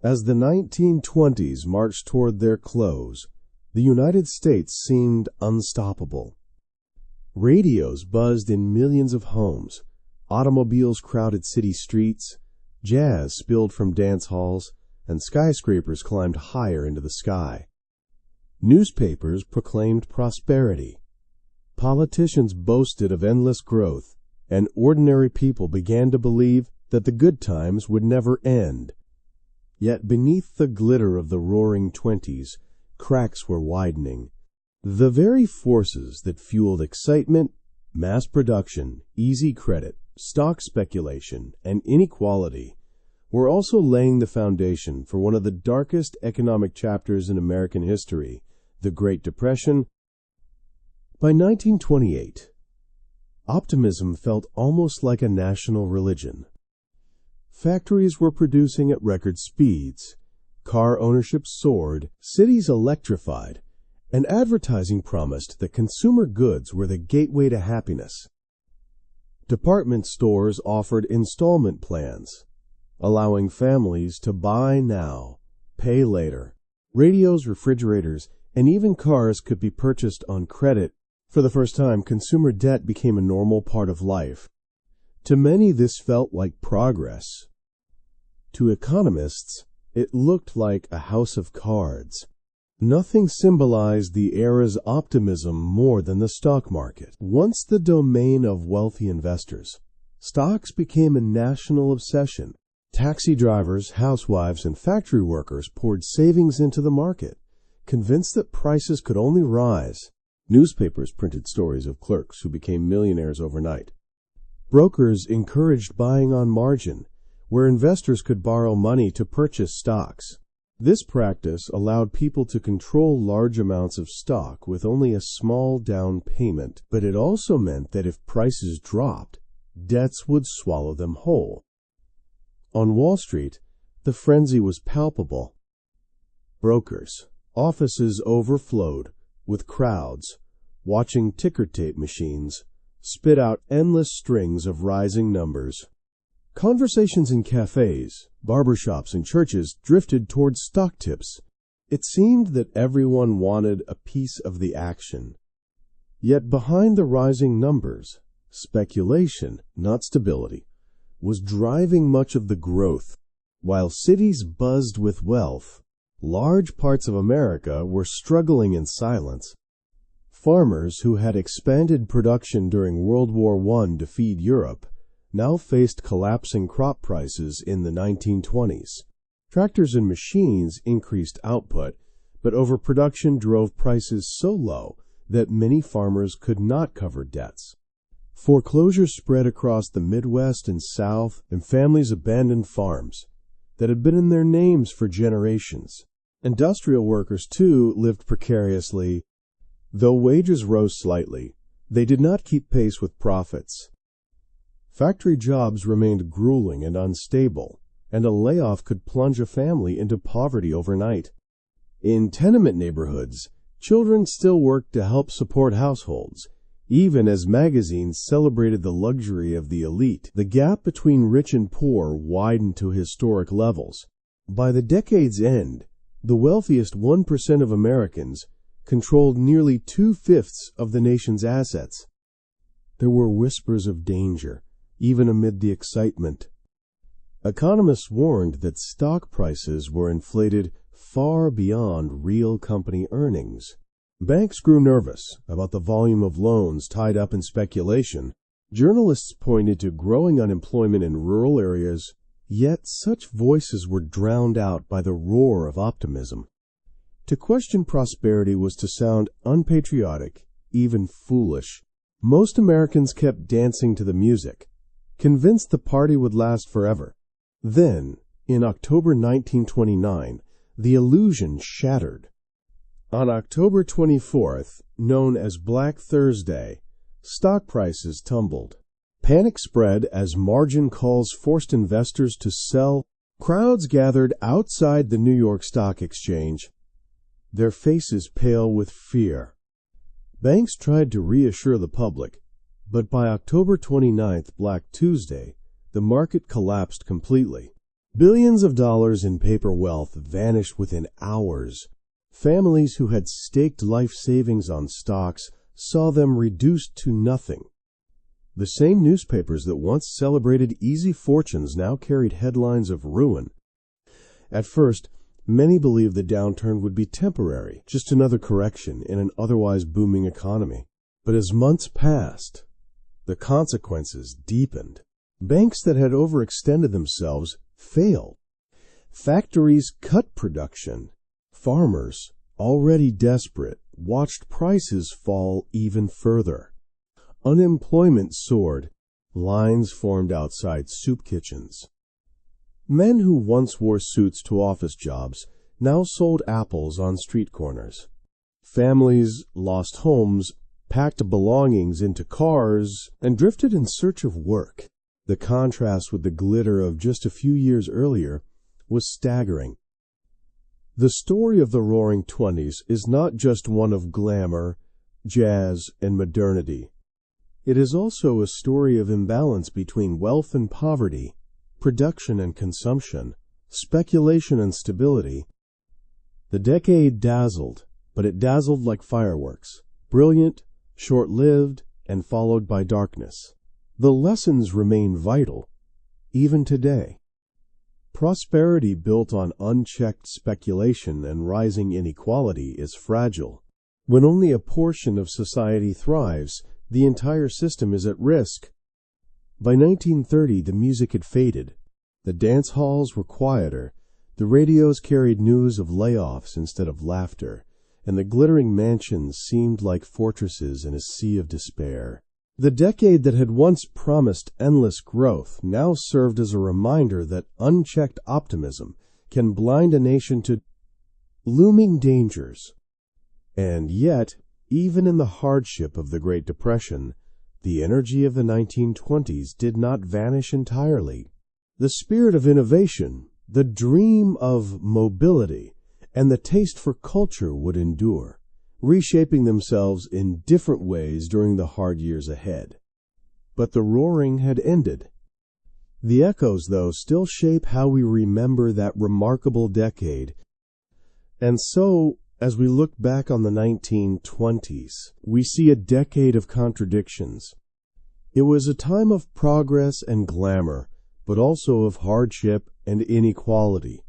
As the 1920s marched toward their close, the United States seemed unstoppable. Radios buzzed in millions of homes, automobiles crowded city streets, jazz spilled from dance halls, and skyscrapers climbed higher into the sky. Newspapers proclaimed prosperity. Politicians boasted of endless growth, and ordinary people began to believe that the good times would never end. Yet beneath the glitter of the Roaring Twenties, cracks were widening. The very forces that fueled excitement, mass production, easy credit, stock speculation, and inequality were also laying the foundation for one of the darkest economic chapters in American history, the Great Depression. By 1928, optimism felt almost like a national religion. Factories were producing at record speeds, car ownership soared, cities electrified, and advertising promised that consumer goods were the gateway to happiness. Department stores offered installment plans, allowing families to buy now, pay later. Radios, refrigerators, and even cars could be purchased on credit. For the first time, consumer debt became a normal part of life. To many, this felt like progress. To economists, it looked like a house of cards. Nothing symbolized the era's optimism more than the stock market. Once the domain of wealthy investors, stocks became a national obsession. Taxi drivers, housewives, and factory workers poured savings into the market, convinced that prices could only rise. Newspapers printed stories of clerks who became millionaires overnight. Brokers encouraged buying on margin, where investors could borrow money to purchase stocks. This practice allowed people to control large amounts of stock with only a small down payment, but it also meant that if prices dropped, debts would swallow them whole. On Wall Street, the frenzy was palpable. Brokers' offices overflowed with crowds watching ticker tape machines spit out endless strings of rising numbers. Conversations in cafes, barbershops, and churches drifted towards stock tips. It seemed that everyone wanted a piece of the action. Yet behind the rising numbers, speculation, not stability, was driving much of the growth. While cities buzzed with wealth, large parts of America were struggling in silence. Farmers who had expanded production during World War I to feed Europe now faced collapsing crop prices in the 1920s. Tractors and machines increased output, but overproduction drove prices so low that many farmers could not cover debts. Foreclosures spread across the Midwest and South, and families abandoned farms that had been in their names for generations. Industrial workers, too, lived precariously. Though wages rose slightly, they did not keep pace with profits. Factory jobs remained grueling and unstable, and a layoff could plunge a family into poverty overnight. In tenement neighborhoods, children still worked to help support households. Even as magazines celebrated the luxury of the elite, the gap between rich and poor widened to historic levels. By the decade's end, the wealthiest 1% of Americans controlled nearly 2/5 of the nation's assets. There were whispers of danger, even amid the excitement. Economists warned that stock prices were inflated far beyond real company earnings. Banks grew nervous about the volume of loans tied up in speculation. Journalists pointed to growing unemployment in rural areas, yet such voices were drowned out by the roar of optimism. To question prosperity was to sound unpatriotic, even foolish. Most Americans kept dancing to the music, convinced the party would last forever. Then, in October 1929, the illusion shattered. On October 24th, known as Black Thursday, stock prices tumbled. Panic spread as margin calls forced investors to sell. Crowds gathered outside the New York Stock Exchange, their faces pale with fear. Banks tried to reassure the public, but by October 29th, Black Tuesday, the market collapsed completely. Billions of dollars in paper wealth vanished within hours. Families who had staked life savings on stocks saw them reduced to nothing. The same newspapers that once celebrated easy fortunes now carried headlines of ruin. At first, many believed the downturn would be temporary, just another correction in an otherwise booming economy. But as months passed, the consequences deepened. Banks that had overextended themselves failed. Factories cut production. Farmers, already desperate, watched prices fall even further. Unemployment soared. Lines formed outside soup kitchens. Men who once wore suits to office jobs now sold apples on street corners. Families lost homes, packed belongings into cars, and drifted in search of work. The contrast with the glitter of just a few years earlier was staggering. The story of the Roaring Twenties is not just one of glamour, jazz, and modernity. It is also a story of imbalance between wealth and poverty, production and consumption, speculation and stability. The decade dazzled, but it dazzled like fireworks, brilliant, short-lived, and followed by darkness. The lessons remain vital, even today. Prosperity built on unchecked speculation and rising inequality is fragile. When only a portion of society thrives, the entire system is at risk. By 1930, the music had faded. The dance halls were quieter. The radios carried news of layoffs instead of laughter, and the glittering mansions seemed like fortresses in a sea of despair. The decade that had once promised endless growth now served as a reminder that unchecked optimism can blind a nation to looming dangers. And yet, even in the hardship of the Great Depression, the energy of the 1920s did not vanish entirely. The spirit of innovation, the dream of mobility, and the taste for culture would endure, reshaping themselves in different ways during the hard years ahead. But the roaring had ended. The echoes, though, still shape how we remember that remarkable decade. And so, as we look back on the 1920s, we see a decade of contradictions. It was a time of progress and glamour, but also of hardship and inequality.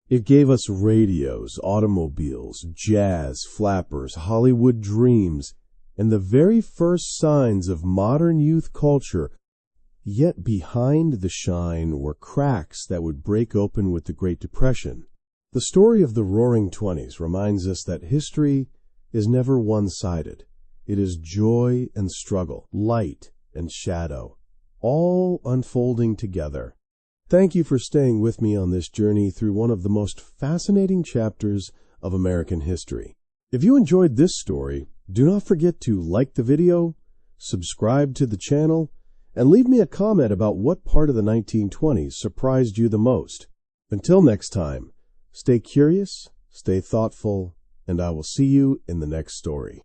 It gave us radios, automobiles, jazz, flappers, Hollywood dreams, and the very first signs of modern youth culture. Yet behind the shine were cracks that would break open with the Great Depression. The story of the Roaring Twenties reminds us that history is never one-sided. It is joy and struggle, light and shadow, all unfolding together. Thank you for staying with me on this journey through one of the most fascinating chapters of American history. If you enjoyed this story, do not forget to like the video, subscribe to the channel, and leave me a comment about what part of the 1920s surprised you the most. Until next time, stay curious, stay thoughtful, and I will see you in the next story.